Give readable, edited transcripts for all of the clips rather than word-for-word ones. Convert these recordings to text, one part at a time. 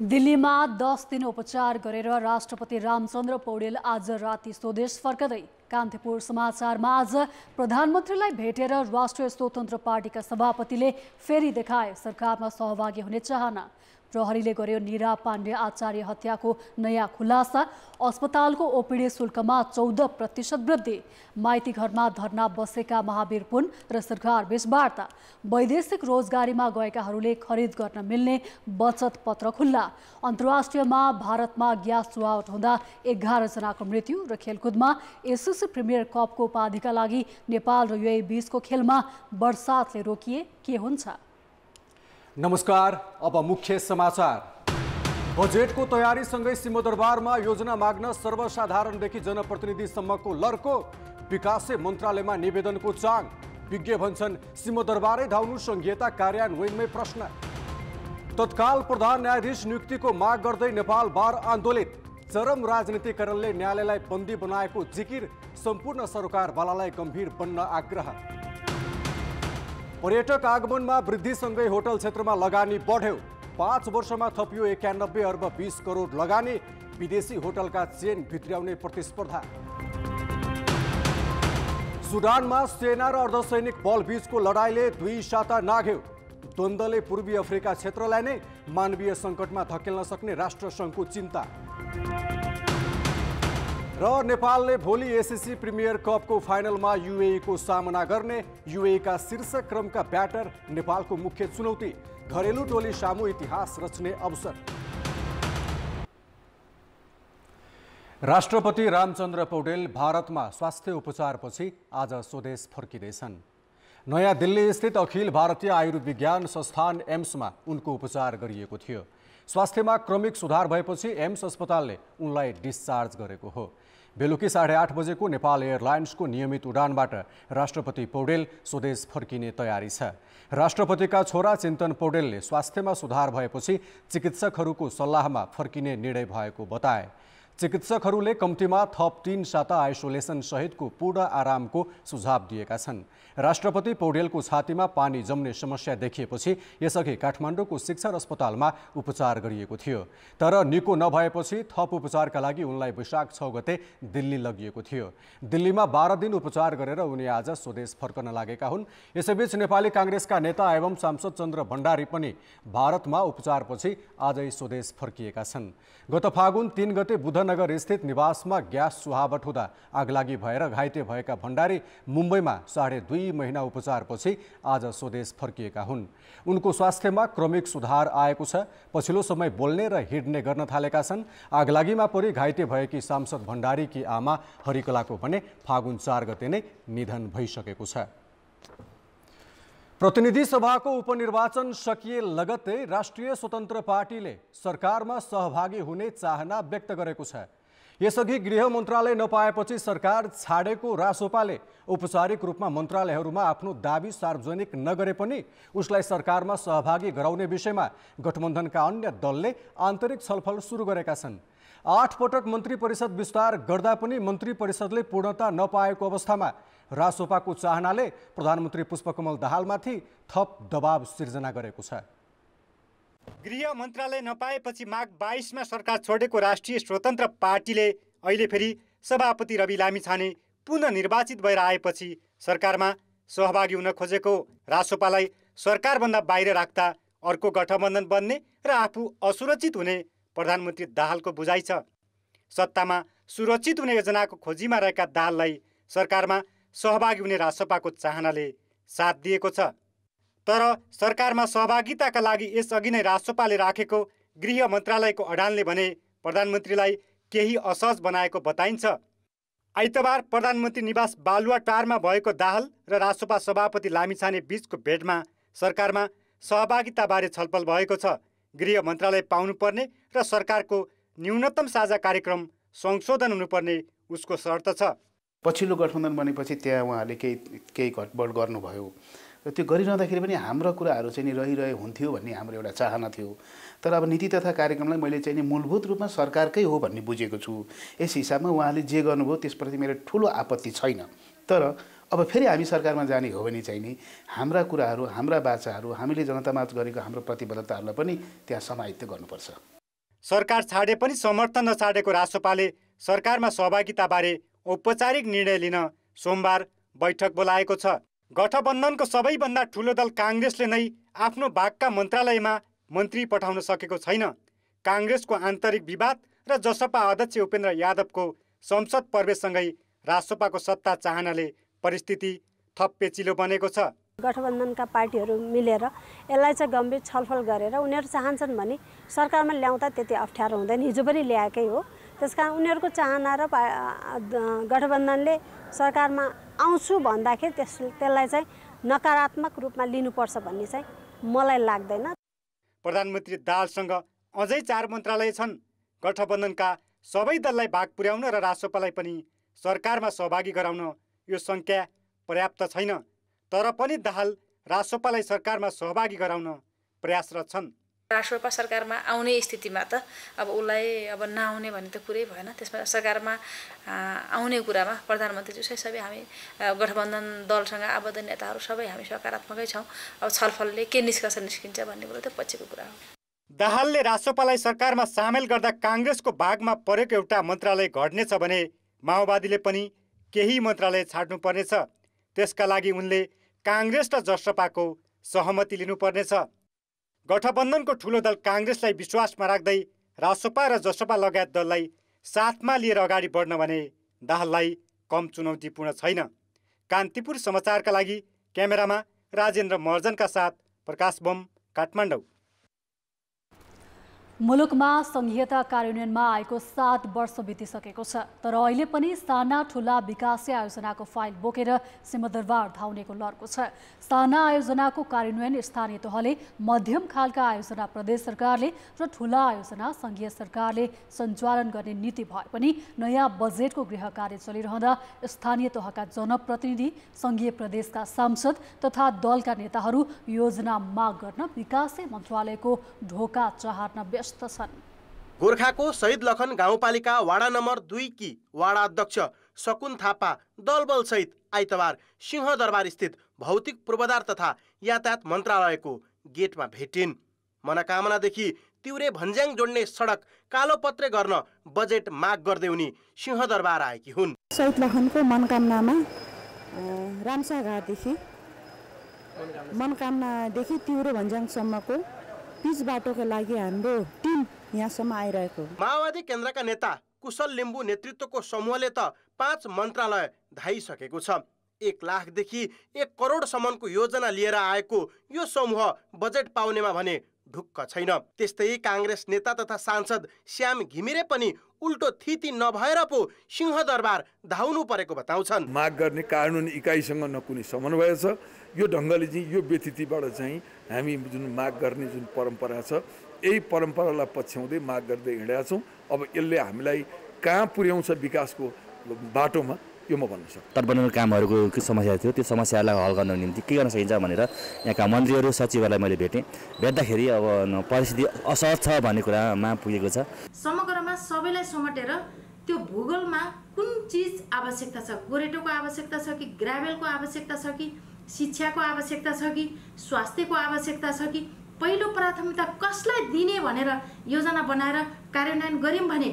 दिल्लीमा 10 दिन उपचार गरेर राष्ट्रपति रामचन्द्र पौडेल आज राति स्वदेश फर्कदै कान्तिपुर समाचारमा आज प्रधानमन्त्रीलाई भेटेर राष्ट्रिय स्वतन्त्र पार्टीका सभापतिले फेरि देखाए सरकारमा सहभागी हुने चाहना। प्रहरीले गर्यो निरा पाण्डे आचार्य हत्याको नयाँ खुलासा। अस्पतालको ओपीडी शुल्कमा 14% वृद्धि। माइती घरमा धरना बसेका महावीर पुन र सरकार बीच वार्ता। वैदेशिक रोजगारीमा गएकाहरूले खरिद गर्न मिल्ने बचत पत्र खुल्ला। अन्तर्राष्ट्रियमा भारतमा ग्यास चुहावट हुँदा 11 जनाको मृत्यु र खेलकुदमा एसएससी प्रिमियर कपको उपाधिका लागि नेपाल र युएई बीचको खेलमा बर्सातले रोकिए के हुन्छ। नमस्कार, अब मुख्य समाचार। बजेटको तयारीसँगै सिंहदरबारमा योजना माग्न सर्वसाधारणदेखि जनप्रतिनिधिसम्मको लर्को। विकास मन्त्रालयमा निवेदनको चाङ। विज्ञ भन्छन् सिंहदरबारै धाउनु संघीयता कार्यान्वयनमै प्रश्न। तत्काल प्रधान न्यायाधीश नियुक्तिको माग गर्दै नेपाल बार आन्दोलित। चरम राजनीतिकरणले न्यायालयलाई बन्दी बनाएको जिकिर। सम्पूर्ण सरकारवालालाई गम्भीर बन्न आग्रह। पर्यटक आगमनमा वृद्धिसँगै होटल क्षेत्रमा लगानी बढ्यो। 5 वर्षमा थपियो 91 अर्ब 20 करोड लगानी। विदेशी होटलका चेन भित्र्याउने प्रतिस्पर्धा। सुडानमा सेना र अर्धसैनिक बल बीचको लडाईँले 2 साता नाघ्यो। द्वन्द्वले पूर्वी अफ्रिका क्षेत्रलाई नै मानवीय सङ्कटमा धकेल्न सक्ने राष्ट्रसङ्घको चिन्ता। र नेपालले भोलि एसएससी प्रिमियर कपको फाइनलमा युएई को सामना गर्ने। युएई का शीर्ष क्रमका ब्याटर नेपालको मुख्य चुनौती। घरेलु टोली सामु इतिहास रच्ने अवसर। राष्ट्रपति रामचन्द्र पौडेल भारतमा स्वास्थ्य उपचारपछि आज स्वदेश फर्किँदैछन्। नयाँ दिल्ली स्थित अखिल भारतीय आयुर्विज्ञान संस्थान एम्समा उनको उपचार गरिएको थियो। स्वास्थ्यमा क्रमिक सुधार भएपछि एम्स अस्पतालले उनलाई डिस्चार्ज गरेको हो। बेलुकी 8:30 बजेको नेपाल एयरलाइन्सको नियमित उडानबाट राष्ट्रपति पौडेल स्वदेश फर्किने तयारी छ। राष्ट्रपतिका छोरा चिन्तन पौडेलले स्वास्थ्यमा सुधार भएपछि चिकित्सकहरूको सल्लाहमा फर्किने निर्णय भएको बताए। चिकित्सकहरूले कम्तीमा थप 3 साता आइसोलेसन सहितको पूर्ण आरामको सुझाव दिएका छन्। राष्ट्रपति पौडेलको छातीमा पानी जम्ने समस्या देखिएपछि यसअघि काठमाडौँको शिक्षर अस्पतालमा उपचार गरिएको थियो। तर निको नभएपछि थप उपचारका लागि उनलाई वैशाख 6 गते दिल्ली लगिएको थियो। दिल्लीमा 12 दिन उपचार गरेर उनी आज स्वदेश फर्कन लागेका हुन्। यसैबीच नेपाली काङ्ग्रेसका नेता एवं सांसद चन्द्र भण्डारी पनि भारतमा उपचारपछि आजै स्वदेश फर्किएका छन्। गत फागुन 3 गते बुधनगर स्थित निवासमा ग्यास चुहावट हुँदा आगलागी भएर घाइते भएका भण्डारी मुम्बईमा 2.5 महिना उपचारपछि आज स्वदेश फर्किएका हुन्। उनको स्वास्थ्यमा क्रमिक सुधार आएको छ। पछिल्लो समय बोल्ने र हिँड्ने गर्न थालेका छन्। आगलागीमा परि घाइते भएकी सांसद भण्डारीकी आमा हरिकलाको भने फागुन 4 गते नै निधन भइसकेको छ। प्रतिनिधि सभाको उपनिर्वाचन सकिए लगत्तै राष्ट्रिय स्वतन्त्र पार्टीले सरकारमा सहभागी हुने चाहना व्यक्त गरेको छ। यसअघि गृह मन्त्रालय नपाएपछि सरकार छाडेको रासोपाले औपचारिक रूपमा मन्त्रालयहरूमा आफ्नो दाबी सार्वजनिक नगरे पनि उसलाई सरकारमा सहभागी गराउने विषयमा गठबन्धनका अन्य दलले आन्तरिक छलफल सुरु गरेका छन्। 8 पटक मन्त्री परिषद विस्तार गर्दा पनि मन्त्री परिषदले पूर्णता नपाएको अवस्थामा रासोपाको चाहनाले प्रधानमन्त्री पुष्पकमल दाहालमाथि थप दबाव सिर्जना गरेको छ। गृह मन्त्रालय नपाएपछि माघ 22 मा सरकार छोडेको राष्ट्रिय स्वतन्त्र पार्टीले अहिले फेरि सभापति रवि लामिछाने पुनः निर्वाचित भएर आएपछि सरकारमा सहभागी हुन खोजेको। रासोपालाई सरकारभन्दा बाहिर राख्दा अर्को गठबन्धन बन्ने र आफू असुरक्षित हुने प्रधानमन्त्री दाहालको बुझाइ छ। सत्तामा सुरक्षित हुने योजनाको खोजीमा रहेका दाहाललाई सरकारमा सहभागी हुने रासोपाको चाहनाले साथ दिएको छ। तर सरकारमा सहभागिताका लागि यसअघि नै रासोपाले राखेको गृह मन्त्रालयको अडानले भने प्रधानमन्त्रीलाई केही असहज बनाएको बताइन्छ। आइतबार प्रधानमन्त्री निवास बालुवाटारमा भएको दाहाल र रासोपा सभापति लामिछाने बीचको भेटमा सरकारमा सहभागिताबारे छलफल भएको छ। गृह मन्त्रालय पाउनुपर्ने र सरकारको न्यूनतम साझा कार्यक्रम संशोधन हुनुपर्ने उसको शर्त छ। पछिल्लो गठबन्धन बनेपछि त्यहाँ उहाँले केही घटबड गर्नुभयो र त्यो गरिरहँदाखेरि पनि हाम्रो कुराहरू चाहिँ नि रहिरहे हुन्थ्यो भन्ने हाम्रो एउटा चाहना थियो। तर अब नीति तथा कार्यक्रमलाई मैले चाहिँ नि मूलभूत रूपमा सरकारकै हो भन्ने बुझेको छु। यस हिसाबमा उहाँले जे गर्नुभयो त्यसप्रति मेरो ठुलो आपत्ति छैन। तर अब फेरि हामी सरकारमा जाने हो भने चाहिँ नि हाम्रा कुराहरू, हाम्रा बाचाहरू, हामीले जनतामाझ गरेको हाम्रो प्रतिबद्धताहरूलाई पनि त्यहाँ समाहित गर्नुपर्छ। सरकार छाडे पनि समर्थन नछाडेको रासोपाले सरकारमा सहभागिताबारे औपचारिक निर्णय लिन सोमबार बैठक बोलाएको छ। गठबन्धनको सबैभन्दा ठुलो दल काङ्ग्रेसले नै आफ्नो भागका मन्त्रालयमा मन्त्री पठाउन सकेको छैन। काङ्ग्रेसको आन्तरिक विवाद र जसपा अध्यक्ष उपेन्द्र यादवको संसद प्रवेशसँगै रासोपाको सत्ता चाहनाले परिस्थिति थप पेचिलो बनेको छ। गठबन्धनका पार्टीहरू मिलेर यसलाई चाहिँ गम्भीर छलफल गरेर उनीहरू चाहन्छन् भने सरकारमा ल्याउँदा त्यति अप्ठ्यारो हुँदैन। हिजो पनि ल्याएकै हो। त्यसकारण उनीहरूको चाहना र गठबन्धनले सरकारमा आउँछु भन्दाखेरि त्यसलाई चाहिँ नकारात्मक रूपमा लिनुपर्छ भन्ने चाहिँ मलाई लाग्दैन। प्रधानमन्त्री दाहालसँग अझै 4 मन्त्रालय छन्। गठबन्धनका सबै दललाई भाग पुर्याउन र रासोपालाई पनि सरकारमा सहभागी गराउन यो सङ्ख्या पर्याप्त छैन। तर पनि दाहाल रासोपालाई सरकारमा सहभागी गराउन प्रयासरत छन्। रासोपा सरकारमा आउने स्थितिमा त अब उसलाई अब नआउने भन्ने त कुरै भएन। त्यसमा सरकारमा आउने कुरामा प्रधानमन्त्री सबै हामी गठबन्धन दलसँग आबद्ध नेताहरू सबै हामी सकारात्मकै छौँ। अब छलफलले के निष्कर्ष निस्किन्छ भन्ने कुरो त पछिको कुरा हो। दाहालले रासोपालाई सरकारमा सामेल गर्दा काङ्ग्रेसको भागमा परेको एउटा मन्त्रालय घट्नेछ भने माओवादीले पनि केही मन्त्रालय छाड्नु पर्नेछ। त्यसका लागि उनले काङ्ग्रेस र जसपाको सहमति लिनुपर्नेछ। गठबन्धनको ठुलो दल काङ्ग्रेसलाई विश्वासमा राख्दै रासोपा र जसपा लगायत दललाई साथमा लिएर अगाडि बढ्न भने दाहाललाई कम चुनौतीपूर्ण छैन। कान्तिपुर समाचारका लागि क्यामेरामा राजेन्द्र महर्जनका साथ प्रकाश बम, काठमाडौँ। मुलुकमा संघीयता कार्यान्वयनमा आएको 7 वर्ष बितिसकेको छ। तर अहिले पनि साना ठुला विकासीय आयोजनाको फाइल बोकेर सिंहदरबार धाउनेको लर्को छ। साना आयोजनाको कार्यान्वयन स्थानीय तहले, मध्यम खालका आयोजना प्रदेश सरकारले र ठुला आयोजना सङ्घीय सरकारले सञ्चालन गर्ने नीति भए पनि नयाँ बजेटको गृह कार्य चलिरहँदा स्थानीय तहका जनप्रतिनिधि, सङ्घीय प्रदेशका सांसद तथा दलका नेताहरू योजना माग गर्न विकासीय मन्त्रालयको ढोका चहार्न व्यस्त छन्। गोर्खाको शहीद लखन गाउँपालिका वाडा नम्बर 2 की वाडा अध्यक्ष सकुन थापा दलबल सहित आइतबार सिंहदरबार स्थित भौतिक पूर्वाधार तथा यातायात मन्त्रालयको गेटमा भेटिन्। मनोकामनादेखि तिउरे भन्ज्याङ जोड्ने सडक कालोपत्रे गर्न बजेट माग गर्दै उनी सिंहदरबार आएकी हुन्। शहीद लखनको मनोकामनामा मनोकामनादेखि तिउरे भन्ज्याङसम्मको पिच बाटोको लागि हाम्रो टिम यहाँसम्म आइरहेको। माओवादी केन्द्रका नेता कुशल लिम्बू नेतृत्वको समूहले त 5 मन्त्रालय धाइसकेको छ। 1 लाखदेखि 1 करोडसम्मको योजना लिएर आएको यो समूह बजेट पाउनेमा भने ढुक्क छैन। त्यस्तै काङ्ग्रेस नेता तथा सांसद श्याम घिमिरे पनि उल्टो थिति नभएर पो सिंहदरबार धाउनु परेको बताउँछन्। माग गर्ने कानुन इकाइसँग न कुनै समन्वय छ। यो ढङ्गले चाहिँ यो व्यतिथिबाट चाहिँ हामी जुन माग गर्ने जुन परम्परा छ, यही परम्परालाई पछ्याउँदै माग गर्दै हिँडेका छौँ। अब यसले हामीलाई कहाँ पुर्याउँछ विकासको बाटोमा यो म भन्न सक्छु। तटबन्धनको कामहरूको समस्या थियो, त्यो समस्यालाई हल गर्न निम्ति के गर्न सकिन्छ भनेर यहाँका मन्त्रीहरू सचिवहरूलाई मैले भेट्दाखेरि अब परिस्थिति असहज छ भन्ने कुरामा पुगेको छ। समग्रमा सबैलाई समेटेर त्यो भूगोलमा कुन चिज आवश्यकता छ, गोरेटोको आवश्यकता छ कि ग्राभेलको आवश्यकता छ कि शिक्षाको आवश्यकता छ कि स्वास्थ्यको आवश्यकता छ कि पहिलो प्राथमिकता कसलाई दिने भनेर योजना बनाएर कार्यान्वयन गर्यौं भने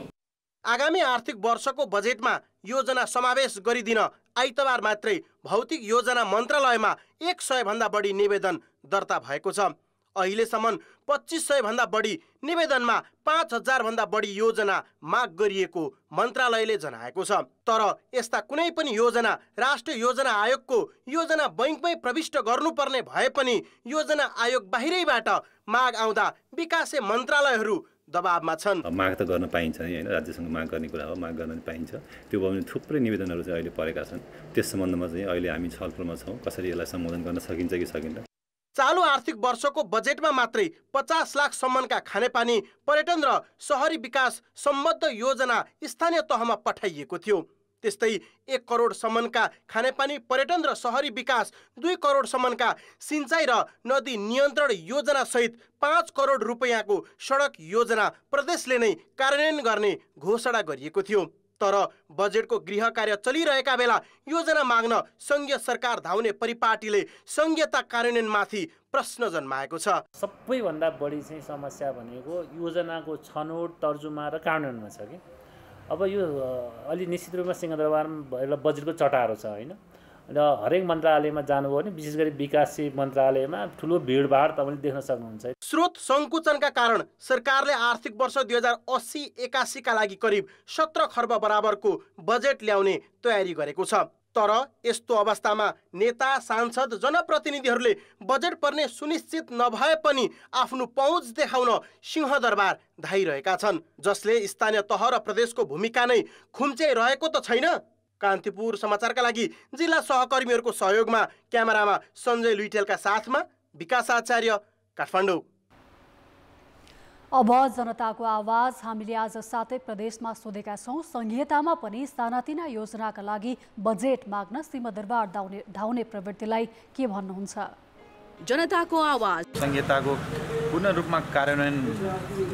आगामी आर्थिक वर्षको बजेटमा योजना समावेश गरिदिन आइतबार मात्रै भौतिक योजना मन्त्रालयमा 100 भन्दा बढी निवेदन दर्ता भएको छ। अहिलेसम्म 2500 भन्दा बढी निवेदनमा 5000 भन्दा बढी योजना माग गरिएको मन्त्रालयले जनाएको छ। तर यस्ता कुनै पनि योजना राष्ट्रिय योजना आयोगको योजना बैंकमै प्रविष्ट गर्नुपर्ने भए पनि योजना आयोग बाहिरैबाट माग आउँदा विकासे मन्त्रालयहरू दबावमा छन्। माग त गर्न पाइन्छ नि, हैन, राज्यसँग माग गर्ने कुरा हो, माग गर्न पाइन्छ। त्यो भयो भने थुप्रै निवेदनहरू चाहिँ अहिले परेका छन्। त्यस सम्बन्धमा चाहिँ अहिले हामी छलफलमा छौँ कसरी यसलाई सम्बोधन गर्न सकिन्छ कि सकिन्न। चालु आर्थिक वर्षको बजेटमा मात्रै 50 लाख सम्मका खानेपानी, पर्यटन र शहरी विकास सम्बद्ध योजना स्थानीय तहमा पठाइएको थियो। त्यस्तै 1 करोडसम्मका खानेपानी पर्यटन र शहरी विकास, 2 करोडसम्मका सिंचाई र नदी नियन्त्रण योजना सहित 5 करोड रुपैयाँको सडक योजना प्रदेशले नै कार्यान्वयन गर्ने घोषणा गरिएको थियो। तर बजेटको गृह कार्य चलिरहेका बेला योजना माग्न संघीय सरकार धाउने परिपाटीले संघीयता कार्यान्वयनमाथि प्रश्न जन्माएको छ। सबैभन्दा बढी चाहिँ समस्या भनेको योजनाको छनौट, तर्जुमा र कार्यान्वयनमा छ कि अब यो अलि निश्चित रूपमा सिंहदरबारमा बजेटको चटारो छ हैन। र हरेक मन्त्रालयमा जानुभयो भने विशेष गरी विकास मन्त्रालयमा ठुलो भिडभाड तपाईँले देख्न सक्नुहुन्छ। स्रोत सङ्कुचनका कारण सरकारले आर्थिक वर्ष 2080-81 का लागि करिब 17 खर्ब बराबरको बजेट ल्याउने तयारी गरेको छ। तर यस्तो अवस्थामा नेता, सांसद, जनप्रतिनिधिहरूले बजेट पर्ने सुनिश्चित नभए पनि आफ्नो पहुँच देखाउन सिंहदरबार धाइरहेका छन्, जसले स्थानीय तह र प्रदेशको भूमिका नै खुम्च्याइरहेको त छैन। कान्तिपुर समाचारका लागि जिल्ला सहकर्मीहरूको सहयोगमा क्यामेरामा सञ्जय लुइटेलका साथमा विकास आचार्य, काठमाडौँ। अब जनताको आवाज हामीले आज सातै प्रदेशमा सोधेका छौँ। संघीयतामा पनि सानातिना योजनाका लागि बजेट माग्न सिंहदरबार धाउने प्रवृत्तिलाई के भन्नुहुन्छ? जनताको आवाज। संघीयताको पूर्ण रूपमा कार्यान्वयन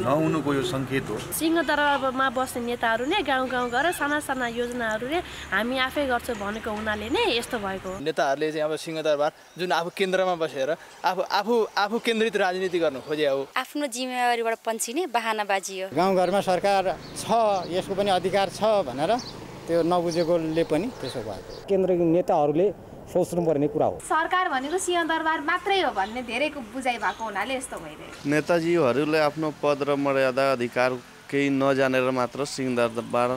नहुनुको यो सङ्केत हो। सिंहदरबारमा बस्ने नेताहरू नै गाउँ गाउँ गएर साना साना योजनाहरू नै हामी आफै गर्छौँ भनेको हुनाले नै यस्तो भएको हो। नेताहरूले चाहिँ अब सिंहदरबार जुन आफू केन्द्रमा बसेर आफू केन्द्रित राजनीति गर्नु खोजे हो। आफ्नो जिम्मेवारीबाट पन्छिने बहानाबाजी हो। गाउँघरमा सरकार छ, यसको पनि अधिकार छ भनेर त्यो नबुझेकोले पनि त्यसो भएको। केन्द्रीय नेताहरूले सोच्नुपर्ने कुरा हो। सरकार भनेको सिंहदरबार मात्रै हो भन्ने धेरैको बुझाइ भएको हुनाले यस्तो भइरहेको। नेताजीहरूले आफ्नो पद र मर्यादा अधिकार केही नजानेर मात्र सिंहदरबार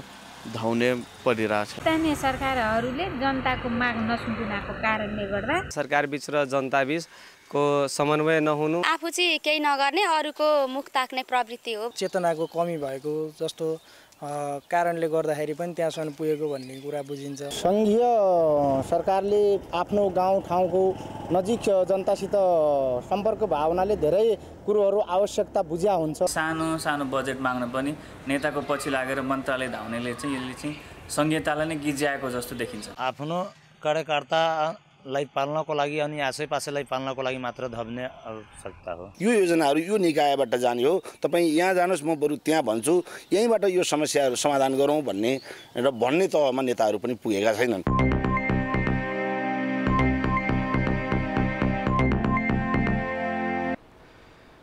धाउने परिरहेछ। स्थानीय सरकारहरूले जनताको माग नसुनिदिएको कारणले गर्दा सरकारबीच र जनताबीचको समन्वय नहुनु, आफू चाहिँ केही नगर्ने अरूको मुख ताक्ने प्रवृत्ति हो। चेतनाको कमी भएको जस्तो कारणले गर्दाखेरि पनि त्यहाँसम्म पुगेको भन्ने कुरा बुझिन्छ। सङ्घीय सरकारले आफ्नो गाउँ ठाउँको नजिक जनतासित सम्पर्क भावनाले धेरै कुरोहरू आवश्यकता बुझ्या हुन्छ। सानो सानो बजेट माग्न पनि नेताको पछि लागेर मन्त्रालय धाउनेले चाहिँ यसले चाहिँ संघीयतालाई नै गिज्याएको जस्तो देखिन्छ। आफ्नो कार्यकर्तालाई पाल्नको लागि अनि आसेपासेलाई पाल्नको लागि मात्र धब्ने आवश्यकता हो। यो योजनाहरू यो निकायबाट जाने हो, तपाईँ यहाँ जानुहोस्, म बरु त्यहाँ भन्छु, यहीँबाट यो समस्याहरू समाधान गरौँ भन्ने तहमा नेताहरू पनि पुगेका छैनन्।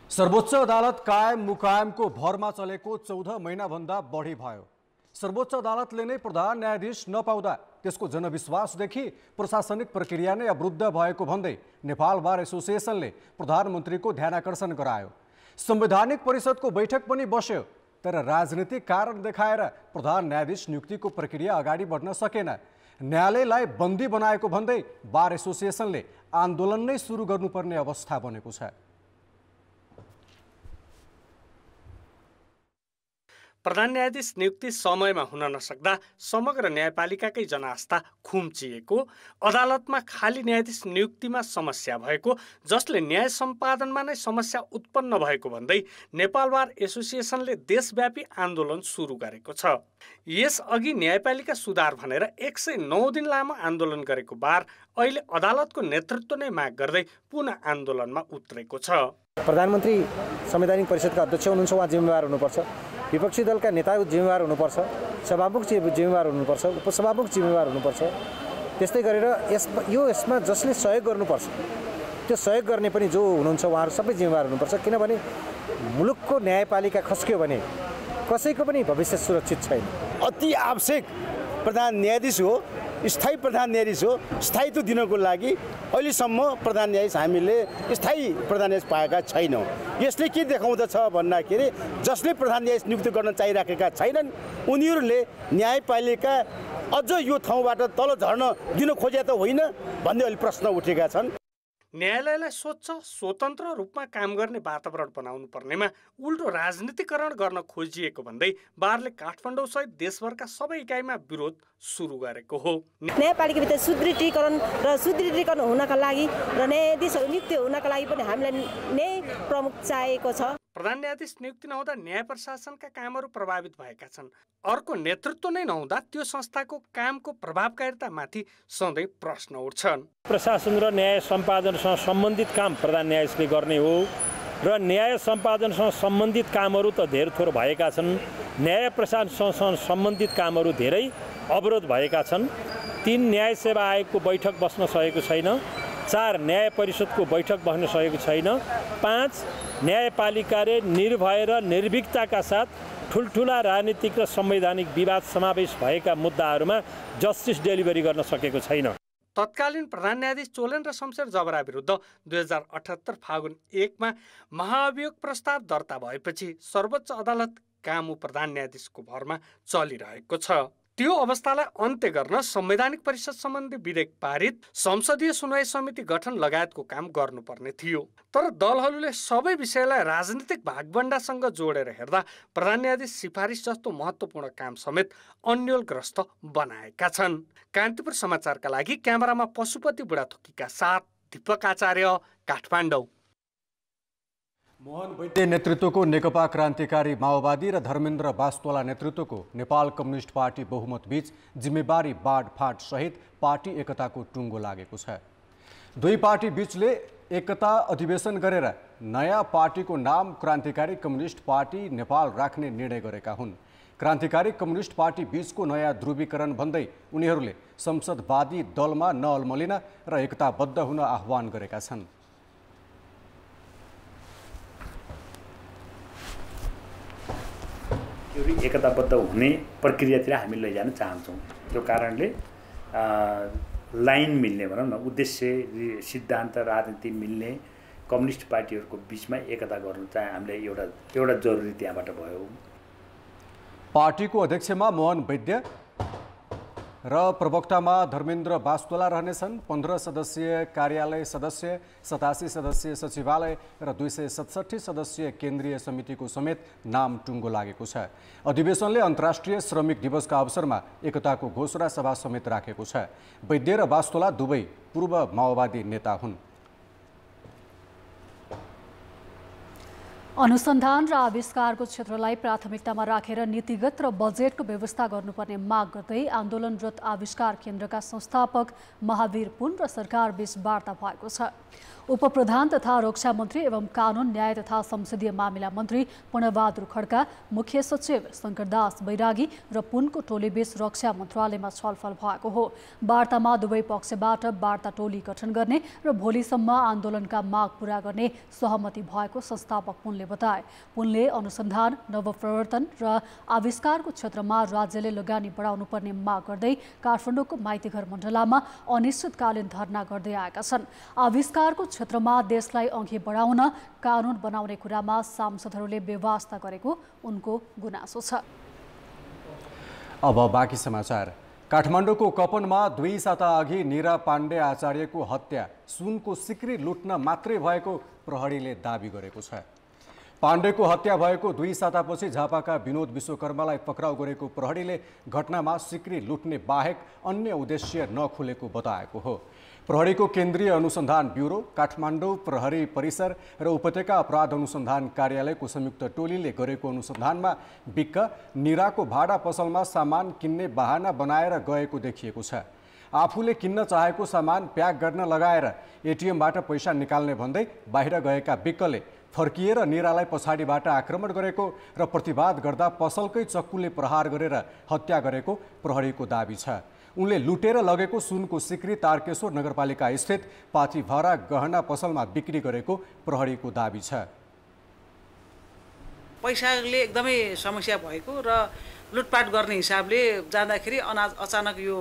सर्वोच्च अदालत कायम मुकायमको भरमा चलेको 14 महिनाभन्दा बढी भयो। सर्वोच्च अदालतले नै प्रधान न्यायाधीश नपाउँदा त्यसको जनविश्वासदेखि प्रशासनिक प्रक्रिया नै अवरुद्ध भएको भन्दै नेपाल बार एसोसिएसनले प्रधानमन्त्रीको ध्यानाकर्षण गरायो। संवैधानिक परिषदको बैठक पनि बस्यो, तर राजनीतिक कारण देखाएर प्रधान न्यायाधीश नियुक्तिको प्रक्रिया अगाडि बढ्न सकेन। न्यायालयलाई बन्दी बनाएको भन्दै बार एसोसिएसनले आन्दोलन नै सुरु गर्नुपर्ने अवस्था बनेको छ। प्रधान न्यायाधीश नियुक्ति समयमा हुन नसक्दा समग्र न्यायपालिकाकै जनआस्था खुम्चिएको, अदालतमा खाली न्यायाधीश नियुक्तिमा समस्या भएको, जसले न्याय सम्पादनमा नै समस्या उत्पन्न भएको भन्दै नेपाल बार एसोसिएसनले देशव्यापी आन्दोलन सुरु गरेको छ। यसअघि न्यायपालिका सुधार भनेर 109 दिन लामो आन्दोलन गरेको बार अहिले अदालतको नेतृत्व नै माग गर्दै पुनः आन्दोलनमा उत्रेको छ। प्रधानमन्त्री संवैधानिक परिषदका अध्यक्ष हुनुहुन्छ, उहाँ जिम्मेवार हुनुपर्छ। विपक्षी दलका नेता जिम्मेवार हुनुपर्छ, सभामुख जिम्मेवार हुनुपर्छ, उपसभामुख जिम्मेवार हुनुपर्छ। त्यस्तै गरेर यसमा जसले सहयोग गर्नुपर्छ त्यो सहयोग गर्ने पनि जो हुनुहुन्छ उहाँहरू सबै जिम्मेवार हुनुपर्छ। किनभने मुलुकको न्यायपालिका खस्क्यो भने कसैको पनि भविष्य सुरक्षित छैन। अति आवश्यक प्रधान न्यायाधीश हो, स्थायी प्रधान न्यायाधीश हो। स्थायित्व दिनको लागि अहिलेसम्म प्रधान न्यायाधीश हामीले स्थायी प्रधान न्यायाधीश पाएका छैनौँ। यसले के देखाउँदछ भन्दाखेरि जसले प्रधान न्यायाधीश नियुक्त गर्न चाहिराखेका छैनन् उनीहरूले न्यायपालिका अझ यो ठाउँबाट तल झर्न दिन खोजे त होइन भन्ने अहिले प्रश्न उठेका छन्। न्यायालयलाई स्वच्छ स्वतन्त्र रूपमा काम गर्ने वातावरण बनाउनु पर्नेमा उल्टो राजनीतिकरण गर्न खोजिएको भन्दै बारले काठमाडौँ सहित देशभरका सबै इकाइमा विरोध सुरु गरेको हो। न्यायपालिकाभित्र सुदृढीकरण हुनका लागि र न्यायाधीशहरू नियुक्त हुनका लागि पनि हामीलाई नै प्रमुख चाहिएको छ। प्रधान न्यायाधीश नियुक्ति नहुँदा न्याय प्रशासनका कामहरू प्रभावित भएका छन्। अर्को नेतृत्व नै नहुँदा त्यो संस्थाको कामको प्रभावकारितामाथि सधैँ प्रश्न उठ्छन्। प्रशासन र न्याय सम्पादनसँग सम्बन्धित काम प्रधान न्यायाधीशले गर्ने हो र न्याय सम्पादनसँग सम्बन्धित कामहरू त धेर थोर भएका छन्। न्याय प्रशासनसँग सम्बन्धित कामहरू धेरै अवरोध भएका छन्। 3 न्याय सेवा आयोगको बैठक बस्न सकेको छैन। 4 न्याय परिषदको बैठक बस्न सकेको छैन। 5 न्यायपालिकाले निर्भय र निर्भीकताका साथ ठुल्ठुला राजनीतिक र संवैधानिक विवाद समावेश भएका मुद्दाहरूमा जस्टिस डेलिभरी गर्न सकेको छैन। तत्कालीन प्रधान न्यायाधीश चोलेन र शमशेर जबरा विरुद्ध 2078 फागुन 1 मा महाअभियोग प्रस्ताव दर्ता भएपछि सर्वोच्च अदालत कामु प्रधान न्यायाधीशको भरमा चलिरहेको छ। त्यो अवस्थालाई अन्त्य गर्न संवैधानिक परिषद सम्बन्धी विधेयक पारित, संसदीय सुनवाई समिति गठन लगायतको काम गर्नुपर्ने थियो। तर दलहरूले सबै विषयलाई राजनीतिक भागबण्डासँग जोडेर हेर्दा प्रधान न्यायाधीश सिफारिस जस्तो महत्त्वपूर्ण काम समेत अन्यलग्रस्त बनाएका छन्। कान्तिपुर समाचारका लागि क्यामेरामा पशुपति बुढाथोकीका साथ दीपक आचार्य, काठमाडौँ। मोहन वैद्य नेतृत्वको नेकपा क्रान्तिकारी माओवादी र धर्मेन्द्र बास्तोला नेतृत्वको नेपाल कम्युनिस्ट पार्टी बहुमत बीच जिम्मेवारी बाँडफाँड सहित पार्टी एकताको टुङ्गो लागेको छ। दुई पार्टी बीचले एकता अधिवेशन गरेर नयाँ पार्टीको नाम क्रान्तिकारी कम्युनिस्ट पार्टी नेपाल राख्ने निर्णय गरेका हुन्। क्रान्तिकारी कम्युनिस्ट पार्टी बीचको नयाँ ध्रुवीकरण भन्दै उनीहरूले संसदवादी दलमा नअल्मलिन र एकताबद्ध हुन आह्वान गरेका छन्। एकताबद्ध हुने प्रक्रियातिर हामी लैजान चाहन्छौँ। त्यो कारणले लाइन मिल्ने भनौँ न, उद्देश्य सिद्धान्त राजनीति मिल्ने कम्युनिस्ट पार्टीहरूको बिचमा एकता गर्नु चाहिँ हामीलाई एउटा जरुरी त्यहाँबाट भयो। पार्टीको अध्यक्षमा मोहन वैद्य र प्रवक्तामा धर्मेन्द्र बास्तोला रहनेछन्। 15 सदस्यीय कार्यालय सदस्य, 87 सदस्यीय सचिवालय र 267 सदस्यीय केन्द्रीय समितिको समेत नाम टुङ्गो लागेको छ। अधिवेशनले अन्तर्राष्ट्रिय श्रमिक दिवसका अवसरमा एकताको घोषणा सभा समेत राखेको छ। वैद्य र बास्तोला दुवै पूर्व माओवादी नेता हुन्। अनुसन्धान र आविष्कारको क्षेत्रलाई प्राथमिकतामा राखेर नीतिगत र बजेटको व्यवस्था गर्नुपर्ने माग गर्दै आन्दोलनरत आविष्कार केन्द्रका संस्थापक महावीर पुन र सरकारबीच वार्ता भएको छ। उपप्रधान तथा रक्षा मन्त्री एवं कानुन, न्याय तथा संसदीय मामिला मन्त्री पूर्णबहादुर खड्का, मुख्य सचिव शङ्करदास बैरागी र पुनको टोलीबीच रक्षा मन्त्रालयमा छलफल भएको हो। वार्तामा दुवै पक्षबाट वार्ता टोली गठन गर्ने र भोलिसम्म आन्दोलनका माग पूरा गर्ने सहमति भएको संस्थापक पुनले बताए। पुनले अनुसन्धान, नवप्रवर्तन र आविष्कारको क्षेत्रमा राज्यले लगानी बढाउनुपर्ने माग गर्दै काठमाडौँको माइतीघर मण्डलामा अनिश्चितकालीन धरना गर्दै आएका छन्। आविष्कारको क्षेत्रमा देशलाई अघि बढाउन कानुन बनाउने कुरामा सांसदहरूले बेवास्ता गरेको उनको गुनासो छ। अब बाँकी समाचार। काठमाडौँको कपनमा 2 साता अघि निरा पाण्डे आचार्यको हत्या सुनको सिक्री लुट्न मात्रै भएको प्रहरीले दाबी गरेको छ। पाण्डेको हत्या भएको 2 सातापछि झापाका विनोद विश्वकर्मालाई पक्राउ गरेको प्रहरीले घटनामा सिक्री लुट्ने बाहेक अन्य उद्देश्य नखुलेको बताएको हो। प्रहरीको केन्द्रीय अनुसन्धान ब्युरो, काठमाडौँ प्रहरी परिसर र उपत्यका अपराध अनुसन्धान कार्यालयको संयुक्त टोलीले गरेको अनुसन्धानमा बिक्क निराको भाडा पसलमा सामान किन्ने बहाना बनाएर गएको देखिएको छ। आफूले किन्न चाहेको सामान प्याक गर्न लगाएर एटिएमबाट पैसा निकाल्ने भन्दै बाहिर गएका बिक्कले फर्किएर निरालाई पछाडिबाट आक्रमण गरेको र प्रतिवाद गर्दा पसलकै चक्कुले प्रहार गरेर हत्या गरेको प्रहरीको दाबी छ। उनले लुटेर लगेको सुनको सिक्री तारकेश्वर नगरपालिका स्थित पाथीभरा गहना पसलमा बिक्री गरेको प्रहरीको दाबी छ। पैसाले एकदमै समस्या भएको र लुटपाट गर्ने हिसाबले जाँदाखेरि अचानक यो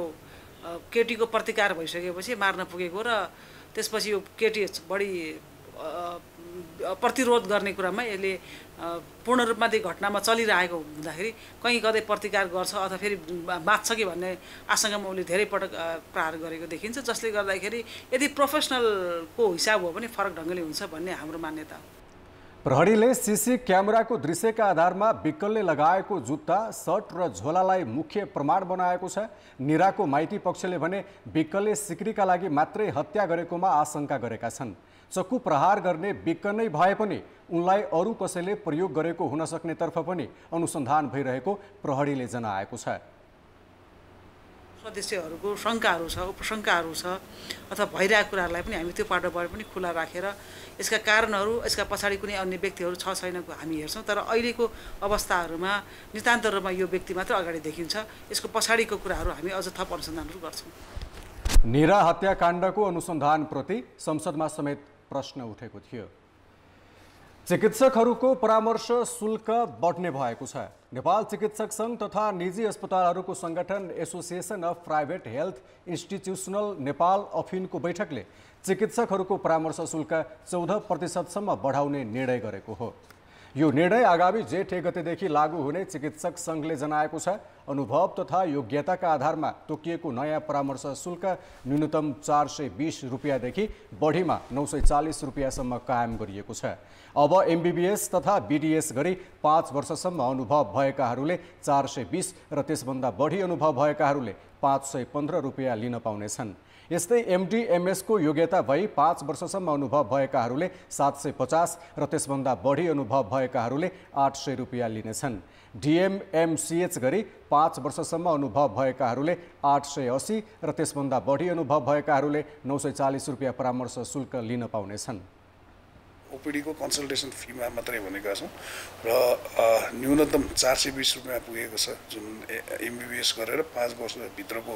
केटीको प्रतिकार भइसकेपछि मार्न पुगेको र त्यसपछि यो केटी बढी प्रतिरोध गर्ने कुरामा यसले पूर्ण रूपमा त्यो घटनामा चलिरहेको हुँदाखेरि कहीँ कतै प्रतिकार गर्छ अथवा फेरि बाँच्छ कि भन्ने आशंकामा उसले धेरै पटक प्रहार गरेको देखिन्छ, जसले गर्दाखेरि यदि प्रोफेसनलको हिसाब हो भने फरक ढङ्गले हुन्छ भन्ने हाम्रो मान्यता हो। प्रहरीले सीसी क्यामेराको दृश्यका आधारमा बिक्कलले लगाएको जुत्ता, सर्ट र झोलालाई मुख्य प्रमाण बनाएको छ। निराको माइती पक्षले भने बिक्कलले सिक्रीका लागि मात्रै हत्या गरेकोमा आशंका गरेका छन्। चक्कु प्रहार गर्ने विज्ञ नै भए पनि उनलाई अरू कसैले प्रयोग गरेको हुन सक्नेतर्फ पनि अनुसन्धान भइरहेको प्रहरीले जनाएको छ। सदस्यहरूको शङ्काहरू छ, उपशङ्काहरू छ अथवा भइरहेको कुराहरूलाई पनि हामी त्यो पाटोबाट पनि खुला राखेर यसका कारणहरू, यसका पछाडि कुनै अन्य व्यक्तिहरू छ छैनको हामी हेर्छौँ। तर अहिलेको अवस्थाहरूमा नितान्त रूपमा यो व्यक्ति मात्र अगाडि देखिन्छ। यसको पछाडिको कुराहरू हामी अझ थप अनुसन्धानहरू गर्छौँ। नीरा हत्याकाण्डको अनुसन्धानप्रति संसदमा समेत प्रश्न उठेको थियो। चिकित्सकहरूको परामर्श शुल्क बढ्ने भएको छ। नेपाल चिकित्सक सङ्घ तथा निजी अस्पतालहरूको सङ्गठन association of private health institutional Nepal अफिनको बैठकले चिकित्सकहरूको परामर्श शुल्क 14% बढाउने निर्णय गरेको हो। यो निर्णय आगामी जेठ 1 गतेदेखि लागू हुने चिकित्सक सङ्घले जनाएको छ। अनुभव तथा योग्यताका आधारमा तोकिएको नयाँ परामर्श शुल्क न्यूनतम 420 रुपियाँदेखि बढीमा 940 रुपियाँसम्म कायम गरिएको छ। अब एमबीबीएस तथा बीडीएस गरी 5 वर्षसम्म अनुभव भएकाहरूले 420 र त्यसभन्दा बढी अनुभव भएकाहरूले 515 रुपियाँ लिन पाउनेछन्। यस्तै एमडीएमएसको योग्यता भई 5 वर्षसम्म अनुभव भएकाहरूले 750 र त्यसभन्दा बढी अनुभव भएकाहरूले 800 रुपियाँ लिनेछन्। डीएमएमसीएच गरी 5 वर्षसम्म अनुभव भएकाहरूले 880 र त्यसभन्दा बढी अनुभव भएकाहरूले 940 रुपियाँ परामर्श शुल्क लिन पाउनेछन्। ओपीडीको कन्सल्टेसन फीमा मात्रै भनेका छौँ र न्यूनतम 420 रुपियाँ पुगेको छ। जुन एमबीबीएस गरेर 5 वर्षभित्रको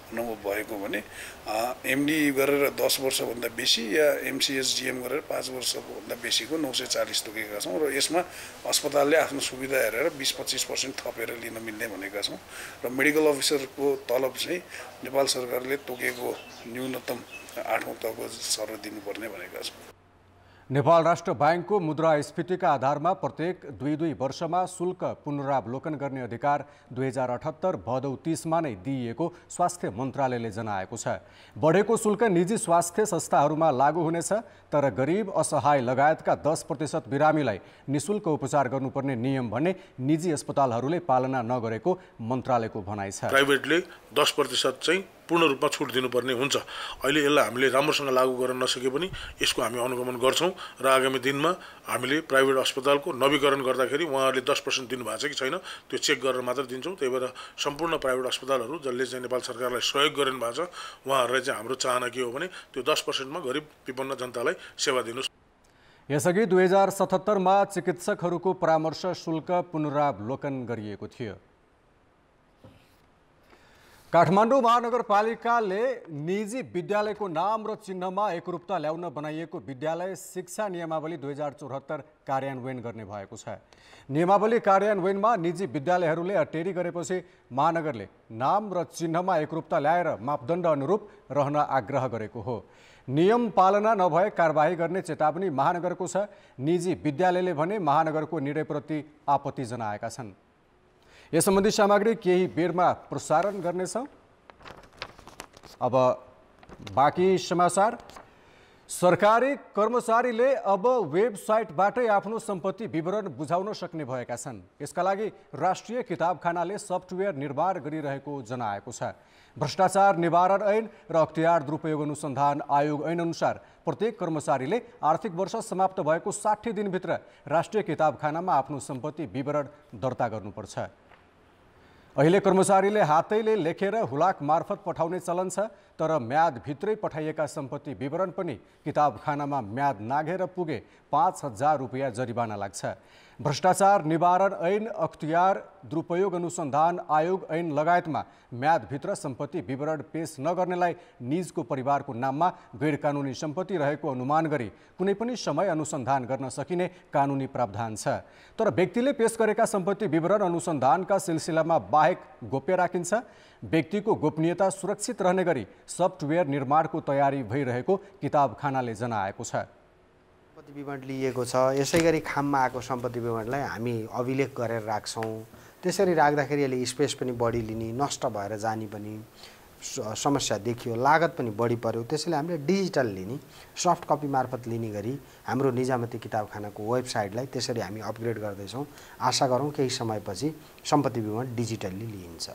अनुभव भएको भने एमडी गरेर 10 वर्षभन्दा बेसी या एमसीएसजीएम गरेर 5 वर्षभन्दा बेसीको 940 तोकेका छौँ र यसमा अस्पतालले आफ्नो सुविधा हेरेर 20-25% थपेर लिन मिल्ने भनेका छौँ। र मेडिकल अफिसरको तलब चाहिँ नेपाल सरकारले तोकेको न्यूनतम 8औं तहको सर दिनुपर्ने भनेका छौँ। नेपाल राष्ट्र बैंकको मुद्रास्फीतिका आधारमा प्रत्येक 2-2 वर्षमा शुल्क पुनरावलोकन गर्ने अधिकार 2078 भदौ 30मा नै दिइएको स्वास्थ्य मन्त्रालयले जनाएको छ। बढेको शुल्क निजी स्वास्थ्य संस्थाहरूमा लागू हुनेछ, तर गरिब, असहाय लगायतका 10% बिरामीलाई निशुल्क उपचार गर्नुपर्ने नियम भने निजी अस्पतालहरूले पालना नगरेको मन्त्रालयको भनाइ छ। प्राइभेटले 10% चाहिँ पूर्ण रूपमा छुट दिनुपर्ने हुन्छ। अहिले यसलाई हामीले राम्रोसँग लागू गर्न नसके पनि यसको हामी अनुगमन गर्छौँ र आगामी दिनमा हामीले प्राइभेट अस्पतालको नवीकरण गर्दाखेरि उहाँहरूले 10% दिनुभएको छ कि छैन त्यो चेक गरेर मात्र दिन्छौँ। त्यही भएर सम्पूर्ण प्राइभेट अस्पतालहरू जसले चाहिँ नेपाल सरकारलाई सहयोग गरिनु भएको छ उहाँहरूलाई चाहिँ हाम्रो चाहना के हो भने त्यो 10%मा गरिब विपन्न जनतालाई सेवा दिनुहोस्। यसअघि 2077मा चिकित्सकहरूको परामर्श शुल्क पुनरावलोकन गरिएको थियो। काठमाडौँ महानगरपालिकाले निजी विद्यालयको नाम र चिन्हमा एकरूपता ल्याउन बनाइएको विद्यालय शिक्षा नियमावली 2074 कार्यान्वयन गर्ने भएको छ। नियमावली कार्यान्वयनमा निजी विद्यालयहरूले अटेरी गरेपछि महानगरले नाम र चिन्हमा एकरूपता ल्याएर मापदण्ड अनुरूप रहन आग्रह गरेको हो। नियम पालना नभए कारबाही गर्ने चेतावनी महानगरको छ। निजी विद्यालयले भने महानगरको निर्णयप्रति आपत्ति जनाएका छन्। यस सम्बन्धी सामग्री केही बेरमा प्रसारण गर्नेछौँ। अब बाँकी समाचार। सरकारी कर्मचारीले अब वेबसाइटबाटै आफ्नो सम्पत्ति विवरण बुझाउन सक्ने भएका छन्। यसका लागि राष्ट्रिय किताबखानाले सफ्टवेयर निर्माण गरिरहेको जनाएको छ। भ्रष्टाचार निवारण ऐन र अख्तियार दुरुपयोग अनुसन्धान आयोग ऐन अनुसार प्रत्येक कर्मचारीले आर्थिक वर्ष समाप्त भएको 60 दिनभित्र राष्ट्रिय किताबखानामा आफ्नो सम्पत्ति विवरण दर्ता गर्नुपर्छ। अहिले कर्मचारीले हातैले लेखेर हुलाक मार्फत पठाउने चलन छ, तर म्यादभित्रै पठाइएका सम्पत्ति विवरण पनि किताबखानामा म्याद नाघेर पुगे 5000 रुपियाँ जरिवाना लाग्छ। भ्रष्टाचार निवारण ऐन, अख्तियार दुरुपयोग अनुसन्धान आयोग ऐन लगायतमा म्यादभित्र सम्पत्ति विवरण पेश नगर्नेलाई निजको परिवारको नाममा गैर कानुनी सम्पत्ति रहेको अनुमान गरी कुनै पनि समय अनुसन्धान गर्न सकिने कानुनी प्रावधान छ। तर व्यक्तिले पेश गरेका सम्पत्ति विवरण अनुसन्धानका सिलसिलामा बाहेक गोप्य राखिन्छ। व्यक्तिको गोपनीयता सुरक्षित रहने गरी सफ्टवेयर निर्माणको तयारी भइरहेको किताबखानाले जनाएको छ। सम्पत्ति विवरण लिएको छ, यसै गरी खाममा आएको सम्पत्ति विवरणलाई हामी अभिलेख गरेर राख्छौँ। त्यसरी राख्दाखेरि यसले स्पेस पनि बढी लिने, नष्ट भएर जाने पनि समस्या देखियो, लागत पनि बढी पर्यो। त्यसैले हामीले डिजिटल लिने, सफ्ट कपी मार्फत लिने गरी हाम्रो निजामती किताबखानाको वेबसाइटलाई त्यसरी हामी अपग्रेड गर्दैछौँ। आशा गरौँ केही समयपछि सम्पत्ति विवरण डिजिटल्ली लिइन्छ।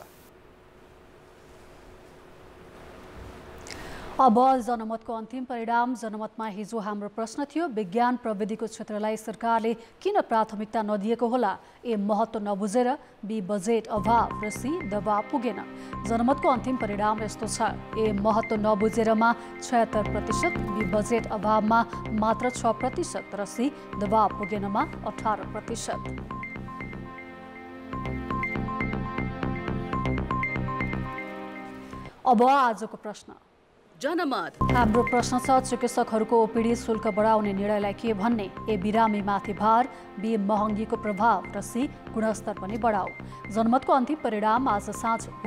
अब जनमतको अन्तिम परिणाम। जनमतमा हिजो हाम्रो प्रश्न थियो, विज्ञान प्रविधिको क्षेत्रलाई सरकारले किन प्राथमिकता नदिएको होला? ए, महत्त्व नबुझेर, बी, बजेट अभाव, र सी, दबाव पुगेन। जनमतको अन्तिम परिणाम यस्तो छ। ए, महत्त्व नबुझेरमा 76%, बी, बजेट अभावमा मात्र 6%, र सी, दबाव पुगेनमा 18%। अब आजको प्रश्न। जनमत हाम्रो प्रश्न छ, चिकित्सकहरूको ओपीडी शुल्क बढाउने निर्णयलाई के भन्ने? ए, बिरामीमाथि भार, बी, महँगीको प्रभाव, र सी, गुणस्तर पनि बढाऊ। जनमतको अन्तिम परिणाम आज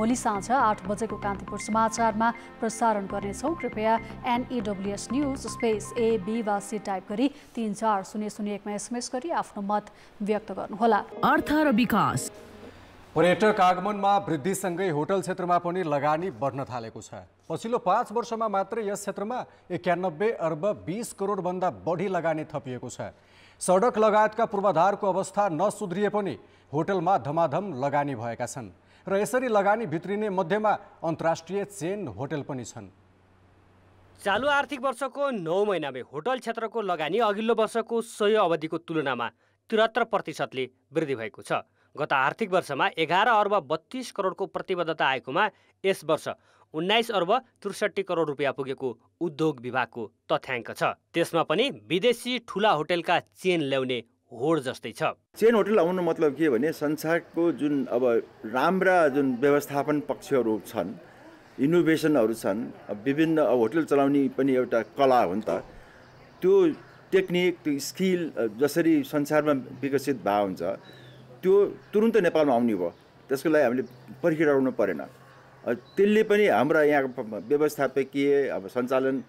भोलि साँझ 8 बजेको कान्तिपुर समाचारमा प्रसारण गर्नेछौँ। कृपया NEWS news space A, B वा C टाइप गरी 34001मा SMS गरी आफ्नो मत व्यक्त गर्नुहोला। अर्थ र विकास। पर्यटक आगमनमा वृद्धिसँगै होटल क्षेत्रमा पनि लगानी बढ्न थालेको छ। पछिल्लो 5 वर्षमा मात्रै यस क्षेत्रमा 91 अर्ब 20 करोडभन्दा बढी लगानी थपिएको छ। सडक लगायतका पूर्वाधारको अवस्था नसुध्रिए पनि होटलमा धमाधम लगानी भएका छन् र यसरी लगानी भित्रिने मध्येमा अन्तर्राष्ट्रिय चेन होटल पनि छन्। चालु आर्थिक वर्षको 9 महिनामै होटल क्षेत्रको लगानी अघिल्लो वर्षको सोही अवधिको तुलनामा 73%ले वृद्धि भएको छ। गत आर्थिक वर्षमा 11 अर्ब 32 करोडको प्रतिबद्धता आएकोमा यस वर्ष 19 अर्ब 63 करोड रुपियाँ पुगेको उद्योग विभागको तथ्याङ्क छ। त्यसमा पनि विदेशी ठुला होटलका चेन ल्याउने होड जस्तै छ। चेन होटल आउनु मतलब के भने संसारको जुन अब राम्रा जुन व्यवस्थापन पक्षहरू छन्, इनोभेसनहरू छन्, विभिन्न होटल चलाउने पनि एउटा कला हो नि त। त्यो टेक्निक, त्यो स्किल जसरी संसारमा विकसित भएको हुन्छ त्यो तुरुन्त नेपालमा आउने भयो। त्यसको लागि हामीले पर्खिरहनु परेन। त्यसले पनि हाम्रा यहाँको व्यवस्थापकीय अब सञ्चालन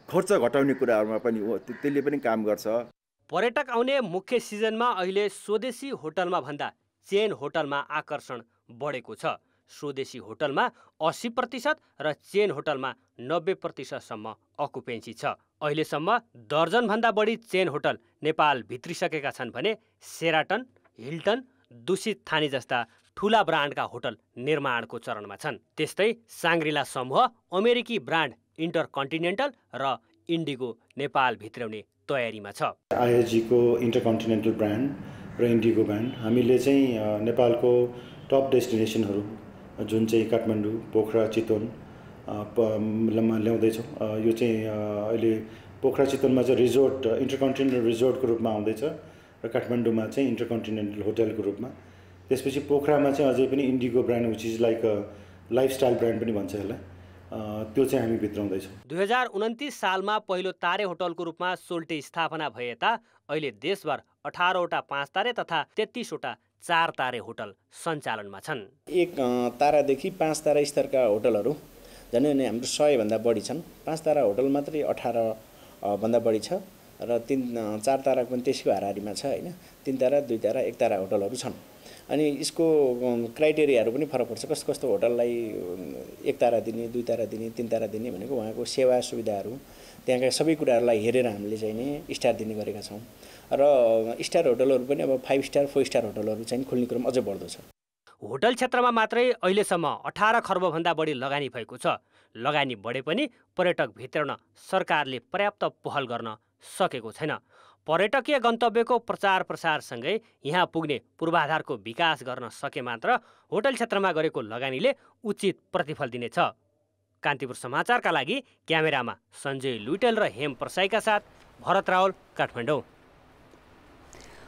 खर्च घटाउने कुराहरूमा पनि हो, त्यसले पनि काम गर्छ। पर्यटक आउने मुख्य सिजनमा अहिले स्वदेशी होटलमा भन्दा चेन होटलमा आकर्षण बढेको छ। स्वदेशी होटलमा 80% र चेन होटलमा 90%सम्म अकुपेन्सी छ। अहिलेसम्म दर्जनभन्दा बढी चेन होटल नेपाल भित्रिसकेका छन् भने शेराटन, हिल्टन, दूषित थानी जस्ता ठुला ब्रान्डका होटल निर्माणको चरणमा छन्। त्यस्तै साङ्ग्रिला समूह अमेरिकी ब्रान्ड इन्टरकन्टिनेन्टल र इन्डिगो नेपाल भित्राउने तयारीमा छ। आइएचजीको इन्टरकन्टिनेन्टल ब्रान्ड र इन्डिगो ब्रान्ड हामीले चाहिँ नेपालको टप डेस्टिनेसनहरू जुन चाहिँ काठमाडौँ, पोखरा, चितवनमा ल्याउँदैछौँ। यो चाहिँ अहिले पोखरा, चितवनमा चाहिँ रिजोर्ट, इन्टरकन्टिनेन्टल रिजोर्टको रूपमा आउँदैछ र काठमाडौँमा चाहिँ इन्टरकन्टिनेन्टल होटलको रूपमा। त्यसपछि पोखरामा चाहिँ अझै पनि indigo brand which is like a lifestyle brand पनि भन्छ यसलाई, त्यो चाहिँ हामी भित्राउँदैछौँ। 2029 सालमा पहिलो तारे होटलको रूपमा सोल्टे स्थापना भए यता अहिले देशभर 18वटा 5 तारे तथा 33वटा 4 तारे होटल सञ्चालनमा छन्। 1 तारादेखि 5 तारा स्तरका होटलहरू झन् हाम्रो 100 भन्दा बढी छन्। 5 तारा होटल मात्रै 18 भन्दा बढी छ र 4 ताराको पनि त्यसैको हाराहारीमा छ हैन। 3 तारा, 2 तारा, 1 तारा होटलहरू छन्। अनि यसको क्राइटेरियाहरू पनि फरक पर्छ। कस्तो कस्तो होटललाई 1 तारा दिने, 2 तारा दिने, 3 तारा दिने भनेको उहाँको सेवा सुविधाहरू त्यहाँका सबै कुराहरूलाई हेरेर हामीले चाहिँ नि स्टार दिने गरेका छौँ। र स्टार होटलहरू पनि अब 5 स्टार, 4 स्टार होटलहरू चाहिँ खोल्ने क्रम अझै बढ्दो छ। होटल क्षेत्रमा मात्रै अहिलेसम्म 18 खर्बभन्दा बढी लगानी भएको छ। लगानी बढे पनि पर्यटक भित्राउन सरकारले पर्याप्त पहल गर्न सकेको छैन। पर्यटकीय गन्तव्यको प्रचार प्रसारसँगै यहाँ पुग्ने पूर्वाधारको विकास गर्न सके मात्र होटल क्षेत्रमा गरेको लगानीले उचित प्रतिफल दिनेछ। कान्तिपुर समाचारका लागि क्यामेरामा सञ्जय लुइटेल र हेम प्रसाईका साथ भरत रावल, काठमाडौँ।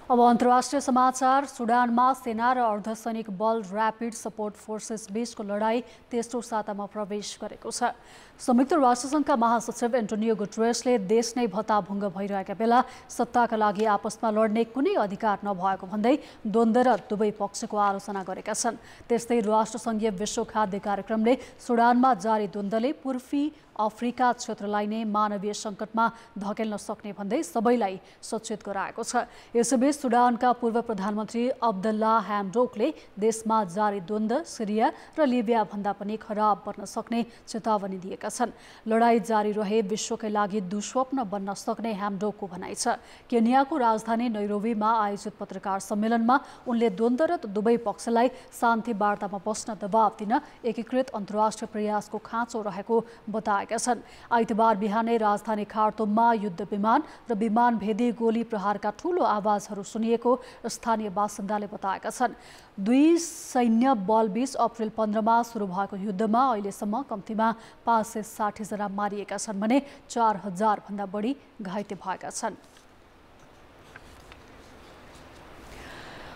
अब अन्तर्राष्ट्रिय समाचार। सुडानमा सेना र अर्धसैनिक बल ऱ्यापिड सपोर्ट फोर्सेस बीचको लडाई तेस्रो सातामा प्रवेश गरेको छ। संयुक्त राष्ट्रसङ्घका महासचिव एन्टोनियो गुटेरेसले देश नै भत्ताभुङ्ग भइरहेका बेला सत्ताका लागि आपसमा लड्ने कुनै अधिकार नभएको भन्दै द्वन्द्व र दुवै पक्षको आलोचना गरेका छन्। त्यस्तै राष्ट्रसङ्घीय विश्व खाद्य कार्यक्रमले सुडानमा जारी द्वन्द्वले पूर्वी अफ्रिका क्षेत्रलाई नै मानवीय सङ्कटमा धकेल्न सक्ने भन्दै सबैलाई सचेत गराएको छ। यसैबीच सुडानका पूर्व प्रधानमन्त्री अब्दुल्ला ह्यामडोकले देशमा जारी द्वन्द्व सिरिया र लिबिया भन्दा पनि खराब बन्न सक्ने चेतावनी दिएका छन्। लडाई जारी रहे विश्वकै लागि दुस्वप्न बन्न सक्ने ह्यामडोकको भनाइ छ। केन्याको राजधानी नैरोबीमा आयोजित पत्रकार सम्मेलनमा उनले द्वन्द्वरत दुवै पक्षलाई शान्ति वार्तामा बस्न दबाब दिन एकीकृत अन्तर्राष्ट्रिय प्रयासको खाँचो रहेको बताए। जनाएका छन्। आइतबार बिहानै राजधानी खार्तुममा युद्ध विमान र विमानभेदी गोली प्रहारका ठूलो आवाजहरू सुनिएको स्थानीय बासिन्दाले बताएका छन्। दुई सैन्य बलबीच अप्रिल 15मा सुरु भएको युद्धमा अहिलेसम्म कम्तीमा 560 जना मारिएका छन् भने 4000 भन्दा बढी घाइते भएका छन्।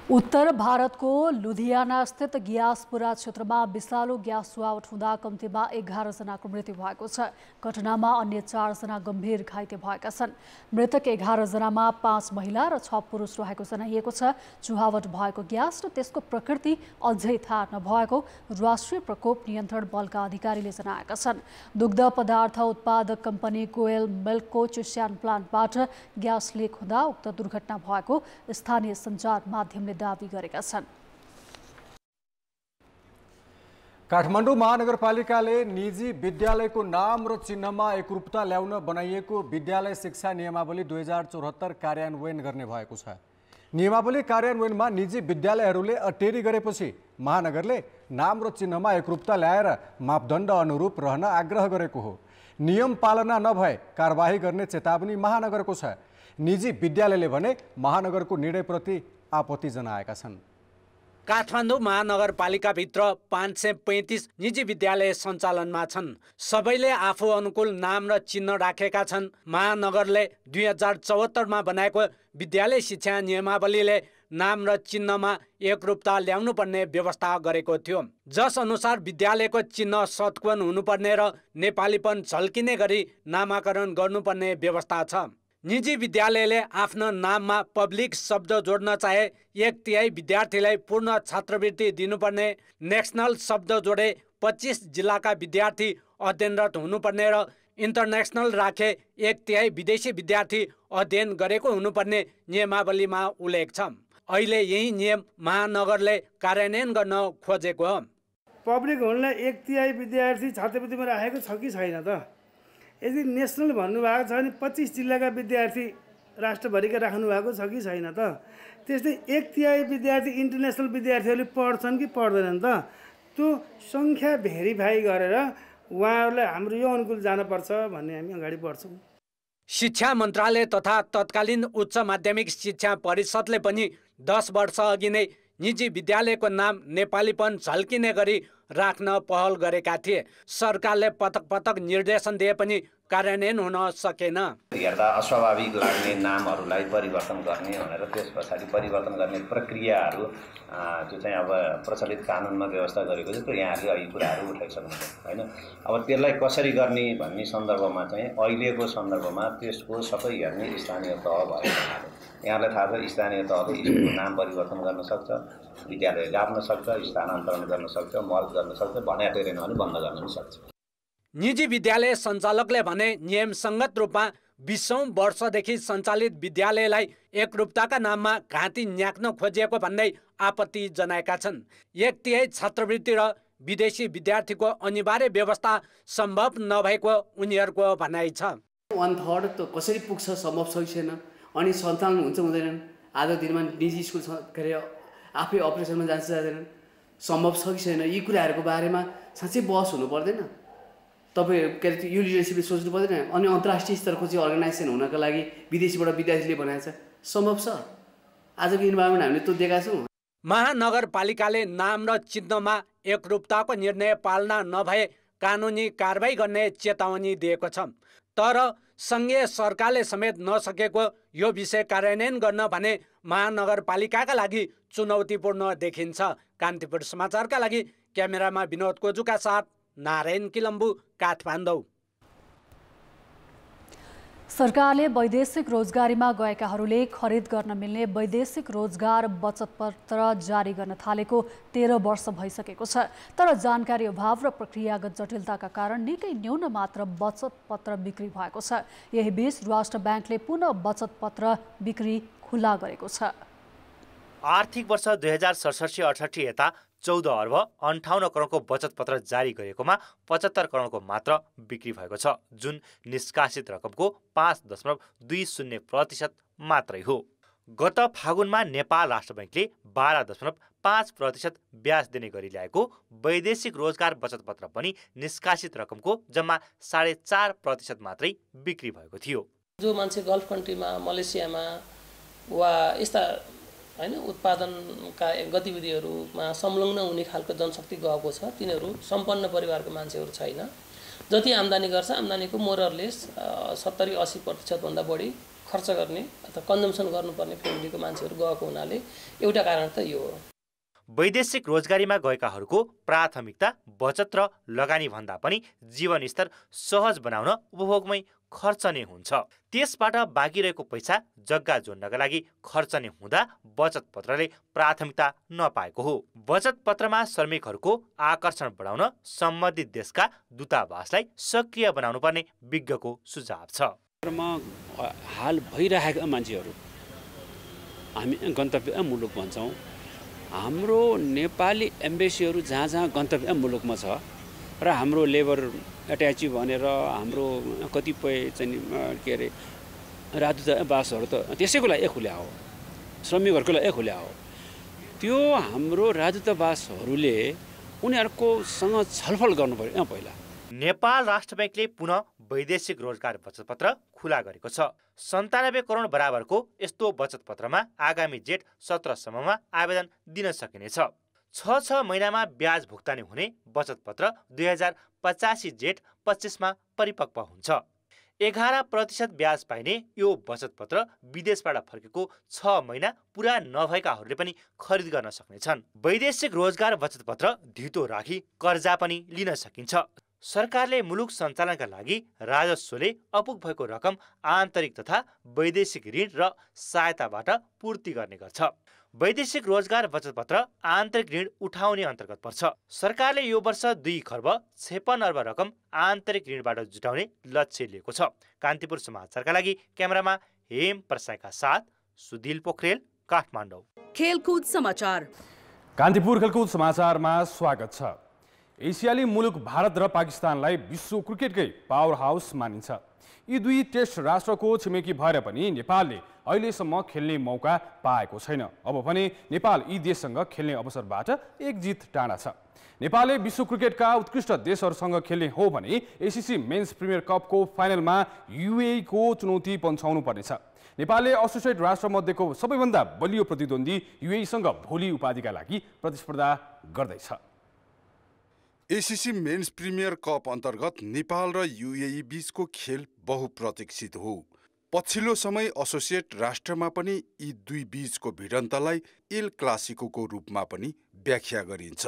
उत्तर भारतको लुधियाना स्थित ग्यासपुरा क्षेत्रमा विषालु ग्यास चुहावट हुँदा कम्तीमा 11 जनाको मृत्यु भएको छ। घटनामा अन्य 4 जना गम्भीर घाइते भएका छन्। मृतक 11 जनामा 5 महिला र 6 पुरुष रहेको जनाइएको छ। चुहावट भएको ग्यास र त्यसको प्रकृति अझै थाहा नभएको राष्ट्रिय प्रकोप नियन्त्रण बलका अधिकारीले जनाएका छन्। दुग्ध पदार्थ उत्पादक कम्पनी कोयल मिल्कको चिस्यान प्लान्टबाट ग्यास लिक हुँदा उक्त दुर्घटना भएको स्थानीय सञ्चार माध्यमले दावी गरेका छन्। काठमाडौँ महानगरपालिकाले निजी विद्यालयको नाम र चिन्हमा एकरूपता ल्याउन बनाइएको विद्यालय शिक्षा नियमावली 2074 कार्यान्वयन गर्ने भएको छ। नियमावली कार्यान्वयनमा निजी विद्यालयहरूले अटेरी गरेपछि महानगरले नाम र चिन्हमा एकरूपता ल्याएर मापदण्ड अनुरूप रहन आग्रह गरेको हो। नियम पालना नभए कारबाही गर्ने चेतावनी महानगरको छ। निजी विद्यालयले भने महानगरको निर्णयप्रति आपत्ति जनाएका छन्। काठमाडौँ महानगरपालिकाभित्र 535 निजी विद्यालय सञ्चालनमा छन्। सबैले आफू अनुकूल नाम र चिन्ह राखेका छन्। महानगरले 2074मा बनाएको विद्यालय शिक्षा नियमावलीले नाम र चिन्हमा एकरूपता ल्याउनुपर्ने व्यवस्था गरेको थियो, जस अनुसार विद्यालयको चिन्ह सत्कोण हुनुपर्ने र नेपालीपन झल्किने गरी नामाकरण गर्नुपर्ने व्यवस्था छ। निजी विद्यालयले आफ्नो नाममा पब्लिक शब्द जोड्न चाहे 1/3 विद्यार्थीलाई पूर्ण छात्रवृत्ति दिनुपर्ने, नेसनल शब्द जोडे 25 जिल्लाका विद्यार्थी अध्ययनरत हुनुपर्ने र इन्टरनेसनल राखे 1/3 विदेशी विद्यार्थी अध्ययन गरेको हुनुपर्ने नियमावलीमा उल्लेख छ। अहिले यही नियम महानगरले कार्यान्वयन गर्न खोजेको हो। पब्लिक हुनलाई 1/3 विद्यार्थी छात्रवृत्तिमा राखेको छ कि छैन त? यदि नेसनल भन्नुभएको छ भने 25 जिल्लाका विद्यार्थी राष्ट्रभरिका राख्नु भएको छ कि छैन त? त्यस्तै 1/3 विद्यार्थी इन्टरनेसनल विद्यार्थीहरूले पढ्छन् कि पढ्दैनन् त? त्यो सङ्ख्या भेरिफाई गरेर उहाँहरूलाई हाम्रो यो अनुकूल जानुपर्छ भन्ने हामी अगाडि बढ्छौँ। शिक्षा मन्त्रालय तथा तत्कालीन उच्च माध्यमिक शिक्षा परिषदले पनि 10 वर्ष अघि नै निजी विद्यालयको नाम नेपालीपन झल्किने गरी राख्न पहल गरेका थिए। सरकारले पटक पटक निर्देशन दिए पनि कार्यान्वयन हुन सकेन। हेर्दा अस्वाभाविक लाग्ने नामहरूलाई परिवर्तन गर्ने भनेर त्यस पछाडि परिवर्तन गर्ने प्रक्रियाहरू जो चाहिँ अब प्रचलित कानुनमा व्यवस्था गरेको छ, त्यो यहाँहरूले अहिले कुराहरू उठाइसक्नुहुन्छ होइन। अब त्यसलाई कसरी गर्ने भन्ने सन्दर्भमा चाहिँ अहिलेको सन्दर्भमा त्यसको सबै हेर्ने स्थानीय तह भएको हुनाले यहाँलाई थाहा छ स्थानीय तहले स्कुलको नाम परिवर्तन गर्न सक्छ, विद्यालय गाप्न सक्छ, स्थानान्तरण गर्न सक्छ, मर्ज गर्न सक्छ, भने टेरेन भने बन्द गर्न पनि सक्छ। निजी विद्यालय सञ्चालकले भने नियम सङ्गत रूपमा 20औं वर्षदेखि सञ्चालित विद्यालयलाई एकरूपताका नाममा घाँटी न्याक्न खोजिएको भन्दै आपत्ति जनाएका छन्। 1/3 छात्रवृत्ति र विदेशी विद्यार्थीको अनिवार्य व्यवस्था सम्भव नभएको उनीहरूको भनाइ छ। 1/3 त कसरी पुग्छ, सम्भव छ कि छैन, अनि सञ्चालन हुन्छ हुँदैनन्, आज दिनमा निजी स्कुल के अरे आफै अपरेसनमा जान्छ जाँदैनन्, सम्भव छ कि छैन, यी कुराहरूको बारेमा साँच्चै बहस हुनु पर्दैन? तपाईँ के अरे यो लिडरसिपले सोच्नु पर्दैन? अनि अन्तर्राष्ट्रिय स्तरको चाहिँ अर्गनाइजेसन हुनका लागि विदेशीबाट विद्यार्थीले बनाएको छ, सम्भव छ? आजको इन्भाइरोमेन्ट हामीले त्यो देखाएको छौँ। महानगरपालिकाले नाम र चिन्हमा एकरूपताको निर्णय पालना नभए कानुनी कारबाही गर्ने चेतावनी दिएको छ। तर सङ्घीय सरकारले समेत नसकेको यो विषय कार्यान्वयन गर्न भने महानगरपालिकाका लागि चुनौतीपूर्ण देखिन्छ। कान्तिपुर समाचारका लागि क्यामेरामा विनोद कोजुका साथ नारायण किलम्बु, काठमाडौँ। सरकारले वैदेशिक रोजगारीमा गएकाहरूले खरिद गर्न मिल्ने वैदेशिक रोजगार बचत पत्र जारी गर्न थालेको 13 वर्ष भइसकेको छ। तर जानकारी अभाव र प्रक्रियागत जटिलताका कारण निकै न्यून मात्र बचत पत्र बिक्री भएको छ। यही बीच राष्ट्र ब्याङ्कले पुनः बचत पत्र बिक्री खुला गरेको छ। आर्थिक वर्ष 2067-68 यता 14 अर्ब 58 करोडको बचत पत्र जारी गरेकोमा 75 करोडको मात्र बिक्री भएको छ, जुन निष्कासित रकमको 5.20% मात्रै हो। गत फागुनमा नेपाल राष्ट्र बैङ्कले 12.5 5% ब्याज दिने गरी ल्याएको वैदेशिक रोजगार बचत पत्र पनि निष्कासित रकमको जम्मा 4.5% मात्रै बिक्री भएको थियो। जो मान्छे गल्फ कन्ट्रीमा मलेसियामा वा यस्ता हैन उत्पादनका गतिविधिहरूमा संलग्न हुने खालको जनशक्ति गएको छ, तिनीहरू सम्पन्न परिवारको मान्छेहरू छैन। जति आम्दानी गर्छ आम्दानीको मोररलेस 70-80% भन्दा बढी खर्च गर्ने अथवा कन्जम्सन गर्नुपर्ने फ्यामिलीको मान्छेहरू गएको हुनाले एउटा कारण त यो हो। वैदेशिक रोजगारीमा गएकाहरूको प्राथमिकता बचत र लगानी भन्दा पनि जीवनस्तर सहज बनाउन उपभोगमै खर्चने हुन्छ। त्यसबाट बाँकी रहेको पैसा जग्गा जोड्नका लागि खर्चने हुँदा बचत पत्रले प्राथमिकता नपाएको हो। बचत पत्रमा श्रमिकहरूको आकर्षण बढाउन सम्बन्धित देशका दूतावासलाई सक्रिय बनाउनु पर्ने विज्ञको सुझाव छ। हाल भइरहेका मान्छेहरू हामी गन्तव्य मुलुक भन्छौँ। हाम्रो नेपाली एम्बेसीहरू जहाँ जहाँ गन्तव्य मुलुकमा छ र हाम्रो लेबर एट्याची भनेर हाम्रो कतिपय चाहिँ के अरे राजदूतावासहरू त त्यसैको लागि खुल्या हो, श्रमिकहरूको लागि खुल्या हो। त्यो हाम्रो राजदूतावासहरूले उनीहरूकोसँग छलफल गर्नु पर्यो पहिला। नेपाल राष्ट्र बैंकले पुनः वैदेशिक रोजगार बचत पत्र खुला गरेको छ। 97 करोड बराबरको यस्तो बचत पत्रमा आगामी जेठ 17 सम्ममा आवेदन दिन सकिनेछ। 6 महिनामा ब्याज भुक्तानी हुने बचत पत्र 2085 जेठ 25मा परिपक्व हुन्छ। 11% ब्याज पाइने यो बचत पत्र विदेशबाट फर्केको 6 महिना पुरा नभएकाहरूले पनि खरिद गर्न सक्नेछन्। वैदेशिक रोजगार बचत पत्र धितो राखी कर्जा पनि लिन सकिन्छ। सरकारले मुलुक सञ्चालनका लागि राजस्वले अपुग भएको रकम आन्तरिक तथा वैदेशिक ऋण र सहायताबाट पूर्ति गर्ने गर्छ। वैदेशिक रोजगार बचत पत्र आन्तरिक ऋण उठाउने अन्तर्गत पर्छ। सरकारले यो वर्ष 2 खर्ब 56 अर्ब रकम आन्तरिक ऋणबाट जुटाउने लक्ष्य लिएको छ। कान्तिपुर समाचारका लागि क्यामेरामा हेम प्रसाईका साथ सुधिल पोखरेल, काठमाडौँ। खेलकुद समाचार। कान्तिपुर खेलकुद समाचारमा स्वागत छ। एसियाली मुलुक भारत र पाकिस्तानलाई विश्व क्रिकेटकै पावर हाउस मानिन्छ। यी दुई टेस्ट राष्ट्रको छिमेकी भएर पनि नेपालले अहिलेसम्म खेल्ने मौका पाएको छैन। अब भने नेपाल यी देशसँग खेल्ने अवसरबाट एक जित टाढा छ। नेपालले विश्व क्रिकेटका उत्कृष्ट देशहरूसँग खेल्ने हो भने एसिसी मेन्स प्रिमियर कपको फाइनलमा युएई को चुनौती पन्छाउनु पर्नेछ। नेपालले एसोसिएट राष्ट्रमध्येको सबैभन्दा बलियो प्रतिद्वन्दी युएईसँग भोलि उपाधिका लागि प्रतिस्पर्धा गर्दैछ। एसिसी मेन्स प्रिमियर कप अन्तर्गत नेपाल र युएई बीचको खेल बहुप्रतीक्षित हो। पछिल्लो समय एसोसिएट राष्ट्रमा पनि यी दुई बीचको भिडन्तलाई एल क्लासिकोको रूपमा पनि व्याख्या गरिन्छ।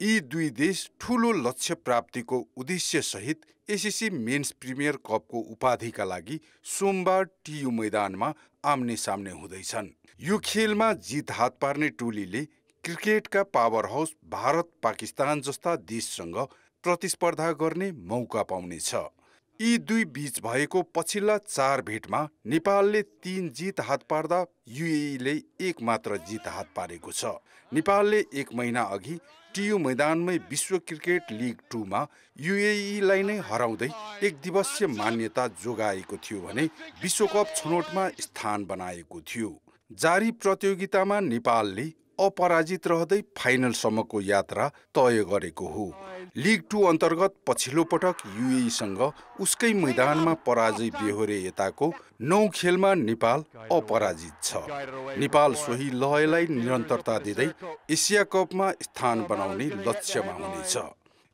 यी दुई देश ठूलो लक्ष्य प्राप्तिको उद्देश्य सहित एसिसी मेन्स प्रिमियर कपको उपाधिका लागि सोमबार टियु मैदानमा आम्ने सामने हुँदैछन्। यो खेलमा जित हात पार्ने टोलीले क्रिकेटका पावर हाउस भारत पाकिस्तान जस्ता देशसँग प्रतिस्पर्धा गर्ने मौका पाउनेछ। यी दुई बीच भएको पछिल्ला 4 भेटमा नेपालले 3 जित हात पार्दा युएईले 1 मात्र जित हात पारेको छ। नेपालले 1 महिना अघि टियु मैदानमै विश्व क्रिकेट लिग 2 मा युएईलाई नै हराउँदै 1 दिवसीय मान्यता जोगाएको थियो भने विश्वकप छनौटमा स्थान बनाएको थियो। जारी प्रतियोगितामा नेपालले अपराजित रहँदै फाइनलसम्मको यात्रा तय गरेको हो। लिग 2 अन्तर्गत पछिल्लो पटक युएईसँग उसकै मैदानमा पराजय बेहोरे यताको 9 खेलमा नेपाल अपराजित छ। नेपाल सोही लयलाई निरन्तरता दिँदै एसिया कपमा स्थान बनाउने लक्ष्यमा हुनेछ।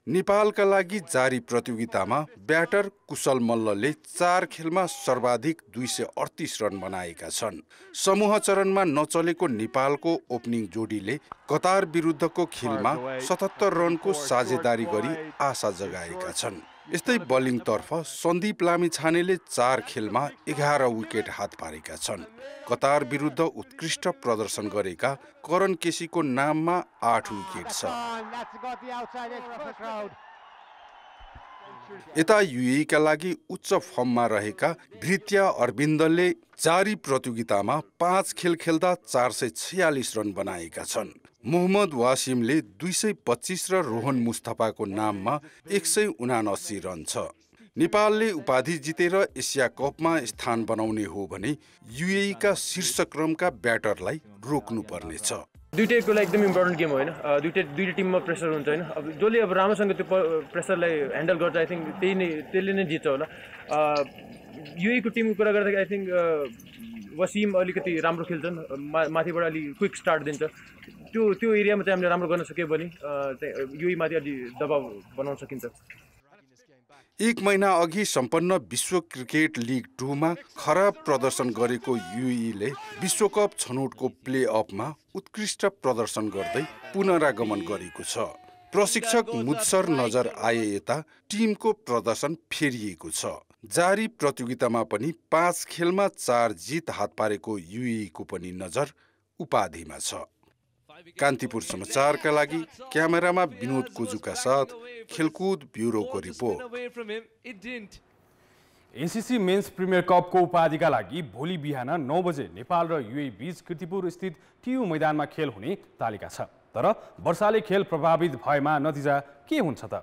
नेपालका लागि जारी प्रतियोगितामा ब्याटर कुशल मल्लले 4 खेलमा सर्वाधिक 238 रन बनाएका छन्। समूह चरणमा नचलेको नेपालको ओपनिङ जोडीले कतार विरुद्धको खेलमा 77 रनको साझेदारी गरी आशा जगाएका छन्। यस्तै बलिङतर्फ सन्दीप लामिछानेले 4 खेलमा 11 विकेट हात पारेका छन्। कतार विरुद्ध उत्कृष्ट प्रदर्शन गरेका करण केसीको नाममा 8 विकेट छ। यता युएईका लागि उच्च फर्ममा रहेका भृत्या अरविन्दले जारी प्रतियोगितामा 5 खेल खेल्दा 446 रन बनाएका छन्। मोहम्मद वासिमले 225 र रोहन मुस्तफाको नाममा 179 रन छ। नेपालले उपाधि जितेर एसिया कपमा स्थान बनाउने हो भने युएईका शीर्ष क्रमका ब्याटरलाई रोक्नुपर्नेछ। दुईटैको लागि एकदम इम्पोर्टेन्ट गेम होइन दुईटै टिममा प्रेसर हुन्छ होइन अब जसले अब राम्रोसँग त्यो प्रेसरलाई ह्यान्डल गर्छ आई थिङ्क त्यसले नै जित्छ होला युएको टिमको कुरा गर्दाखेरि आई थिङ्क वसिम अलिकति राम्रो खेल्छन् माथिबाट अलि क्विक स्टार्ट दिन्छ त्यो एरियामा चाहिँ हामीले राम्रो गर्न सक्यो भने युईमाथि अलि दबाव बनाउन सकिन्छ। 1 महिना अघि सम्पन्न विश्व क्रिकेट लिग 2 मा खराब प्रदर्शन गरेको युईले विश्वकप छनौटको प्ले अफमा उत्कृष्ट प्रदर्शन गर्दै पुनरागमन गरेको छ। प्रशिक्षक मुदसर नजर आए यता टिमको प्रदर्शन फेरिएको छ। जारी प्रतियोगितामा पनि 5 खेलमा 4 जित हात पारेको युईको पनि नजर उपाधिमा छ। कान्तिपुर समाचारका लागि क्यामेरामा विनोद कोजुका साथ खेलकुद ब्युरोको रिपोर्ट। एसीसी मेन्स प्रिमियर कपको उपाधिका लागि भोलि बिहान 9 बजे नेपाल र युए बीच कीर्तिपुर स्थित टियु मैदानमा खेल हुने तालिका छ। तर वर्षाले खेल प्रभावित भएमा नतिजा के हुन्छ त?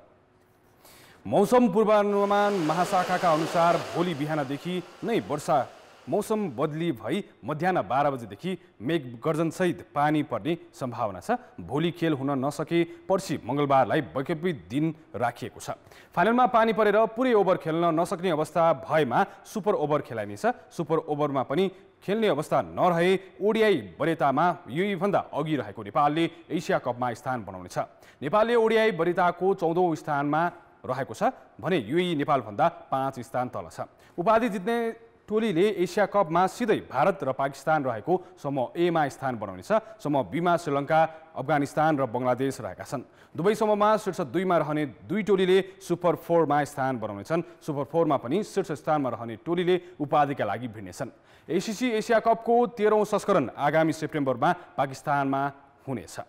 मौसम पूर्वानुमान महाशाखाका अनुसार भोलि बिहानदेखि नै वर्षा मौसम बदली भई मध्याह 12 बजेदेखि मेघ गर्जनसहित पानी पर्ने सम्भावना छ। भोलि खेल हुन नसके पर्सि मंगलबारलाई वैकल्पिक दिन राखिएको छ। फाइनलमा पानी परेर पुरै ओभर खेल्न नसक्ने अवस्था भएमा सुपर ओभर खेलाइनेछ। सुपर ओभरमा पनि खेल्ने अवस्था नरहे ओडिआई वरियतामा युई भन्दा अघि रहेको नेपालले एसिया कपमा स्थान बनाउनेछ। नेपालले ओडिआई वरियताको 14औं स्थानमा रहेको छ भने युई नेपाल भन्दा 5 स्थान तल छ। उपाधि जित्ने टोलीले एसिया कपमा सिधै भारत र पाकिस्तान रहेको समूह ए मा स्थान बनाउनेछ। समूह बी मा श्रीलङ्का, अफगानिस्तान र बङ्गलादेश रहेका छन्। दुवै समूहमा शीर्ष 2 मा रहने दुई टोलीले सुपर 4 मा स्थान बनाउनेछन्। सुपर 4 मा पनि शीर्ष स्थानमा रहने टोलीले उपाधिका लागि भिड्नेछन्। एसीसी एसिया कपको 13औं संस्करण आगामी सेप्टेम्बरमा पाकिस्तानमा हुनेछ।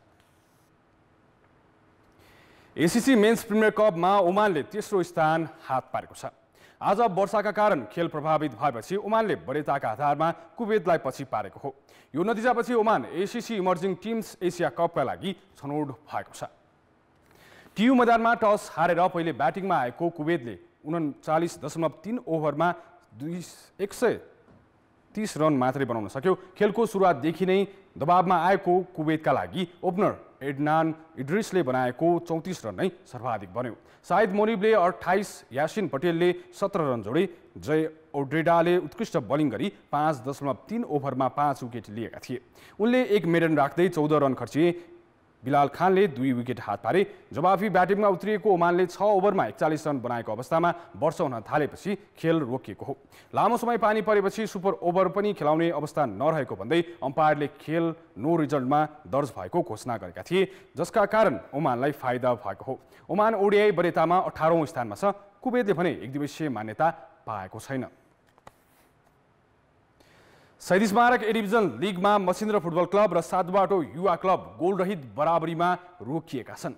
एसीसी मेन्स प्रिमियर कपमा ओमानले तेस्रो स्थान हात पारेको छ। आज वर्षाका कारण खेल प्रभावित भएपछि ओमानले वरियताका आधारमा कुवेतलाई पछि पारेको हो। यो नतिजापछि Oman ACC emerging teams Asia कपका लागि छनौट भएको छ। टियु मैदानमा टस हारेर पहिले ब्याटिङमा आएको कुवेतले 39.3 ओभरमा 130 रन मात्रै बनाउन सक्यो। खेलको सुरुवातदेखि नै दबावमा आएको कुवेतका लागि ओपनर एडनान इड्रिसले बनाएको 34 रन नै सर्वाधिक बन्यो। साइद मोनिबले 28, यासिन पटेलले 17 रन जोडे। जय ओड्रेडाले उत्कृष्ट बोलिङ गरी 5.3 ओभरमा 5 विकेट लिएका थिए। उनले 1 मेडन राख्दै 14 रन खर्चिए। बिलाल खानले 2 विकेट हात पारे। जवाफी ब्याटिङमा उत्रिएको ओमानले 6 ओभरमा 41 रन बनाएको अवस्थामा वर्षा हुन थालेपछि खेल रोकिएको हो। लामो समय पानी परेपछि सुपर ओभर पनि खेलाउने अवस्था नरहेको भन्दै अम्पायरले खेल नो रिजल्टमा दर्ज भएको घोषणा गरेका थिए, जसका कारण ओमानलाई फाइदा भएको हो। ओमान ओडिआई वरियतामा 18औं स्थानमा छ। कुवेतले भने एकदिवसीय मान्यता पाएको छैन। शहीद स्मारक ए डिभिजन लिगमा मसिन्द्र फुटबल क्लब र सातबाटो युवा क्लब गोलरहित बराबरीमा रोकिएका छन्।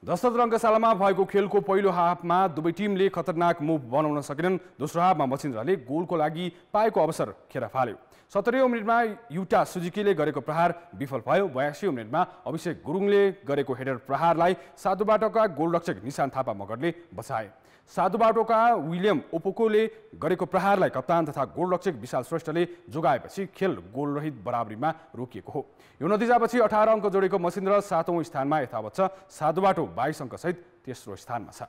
दशरथ रङ्गशालामा भएको खेलको पहिलो हाफमा दुवै टिमले खतरनाक मुभ बनाउन सकेनन्। दोस्रो हाफमा मसिन्द्रले गोलको लागि पाएको अवसर खेर फाल्यो। 17औं मिनेटमा युटा सुजुकीले गरेको प्रहार विफल भयो। 82औं मिनेटमा अभिषेक गुरुङले गरेको हेडर प्रहारलाई सातुबाटोका गोलरक्षक निशान थापा मगरले बचाए। सातुबाटोका विलियम ओपोकोले गरेको प्रहारलाई कप्तान तथा गोलरक्षक विशाल श्रेष्ठले जोगाएपछि खेल गोलरहित बराबरीमा रोकिएको हो। यो नतिजापछि 18 अङ्क जोडेको मसिन्द्र 7औं स्थानमा यथावत छ। सातुबाटो 22 अङ्कसहित तेस्रो स्थानमा छ।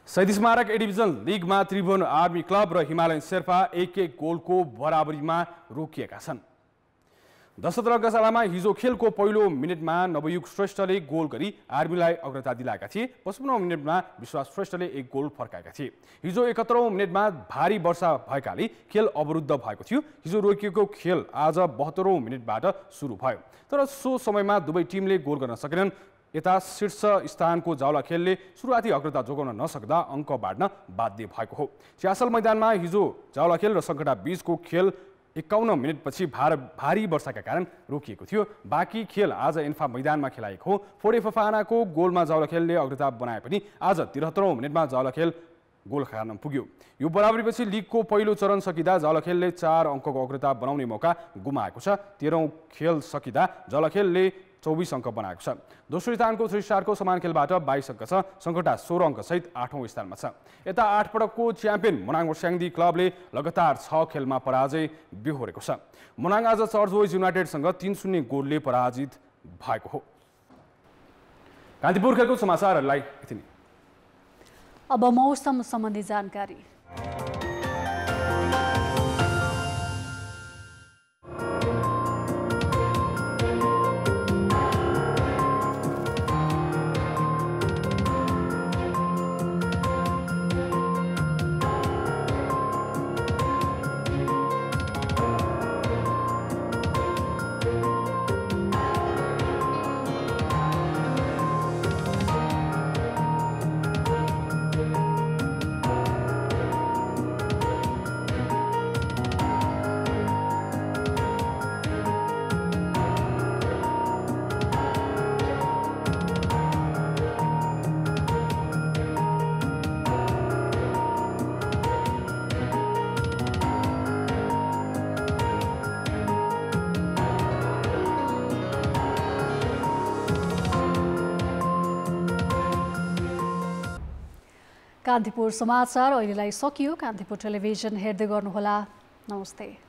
शहीद स्मारक ए डिभिजन लिगमा त्रिभुवन आर्मी क्लब र हिमालयन शेर्पा 1-1 गोलको बराबरीमा रोकिएका छन्। दशरथ रङ्गशालामा हिजो खेलको पहिलो मिनेटमा नवयुग श्रेष्ठले गोल गरी आर्मीलाई अग्रता दिलाएका थिए। 55औं मिनेटमा विश्वास श्रेष्ठले 1 गोल फर्काएका थिए। हिजो 71औं मिनेटमा भारी वर्षा भएकाले खेल अवरुद्ध भएको थियो। हिजो रोकिएको खेल आज 72औं मिनेटबाट सुरु भयो, तर सो समयमा दुवै टिमले गोल गर्न सकेनन्। यता शीर्ष स्थानको जावला खेलले सुरुवाती अग्रता जोगाउन नसक्दा अङ्क बाँड्न बाध्य भएको हो। च्यासल मैदानमा हिजो जावला खेल र सङ्कटा बीचको खेल 51 मिनेटपछि भारी वर्षाका कारण रोकिएको थियो। बाँकी खेल आज एन्फा मैदानमा खेलाइएको हो। फोडे फफानाको गोलमा जावला खेलले अग्रता बनाए पनि आज 73औं मिनेटमा जावला खेल गोल खान पुग्यो। यो बराबरीपछि लिगको पहिलो चरण सकिँदा जावला खेलले 4 अङ्कको अग्रता बनाउने मौका गुमाएको छ। 13औं खेल सकिँदा जावला खेलले 24 अङ्क बनाएको छ। दोस्रो स्थानको 3 स्टारको समान खेलबाट 22 अङ्क छ, सङ्कटा 16 अङ्कसहित 8औं स्थानमा छ। यता 8 पटकको च्याम्पियन मोनाङ वर्स्याङ्दी क्लबले लगातार 6 खेलमा पराजय बिहोरेको छ। मोनाङ आज चर्च बोइज युनाइटेडसँग 3-0 गोलले पराजित भएको हो। कान्तिपुर खेलको समाचारहरूलाई यति नै। अब मौसम सम्बन्धी जानकारी। कान्तिपुर समाचार अहिलेलाई सकियो। कान्तिपुर टेलिभिजन हेर्दै गर्नुहोला। नमस्ते।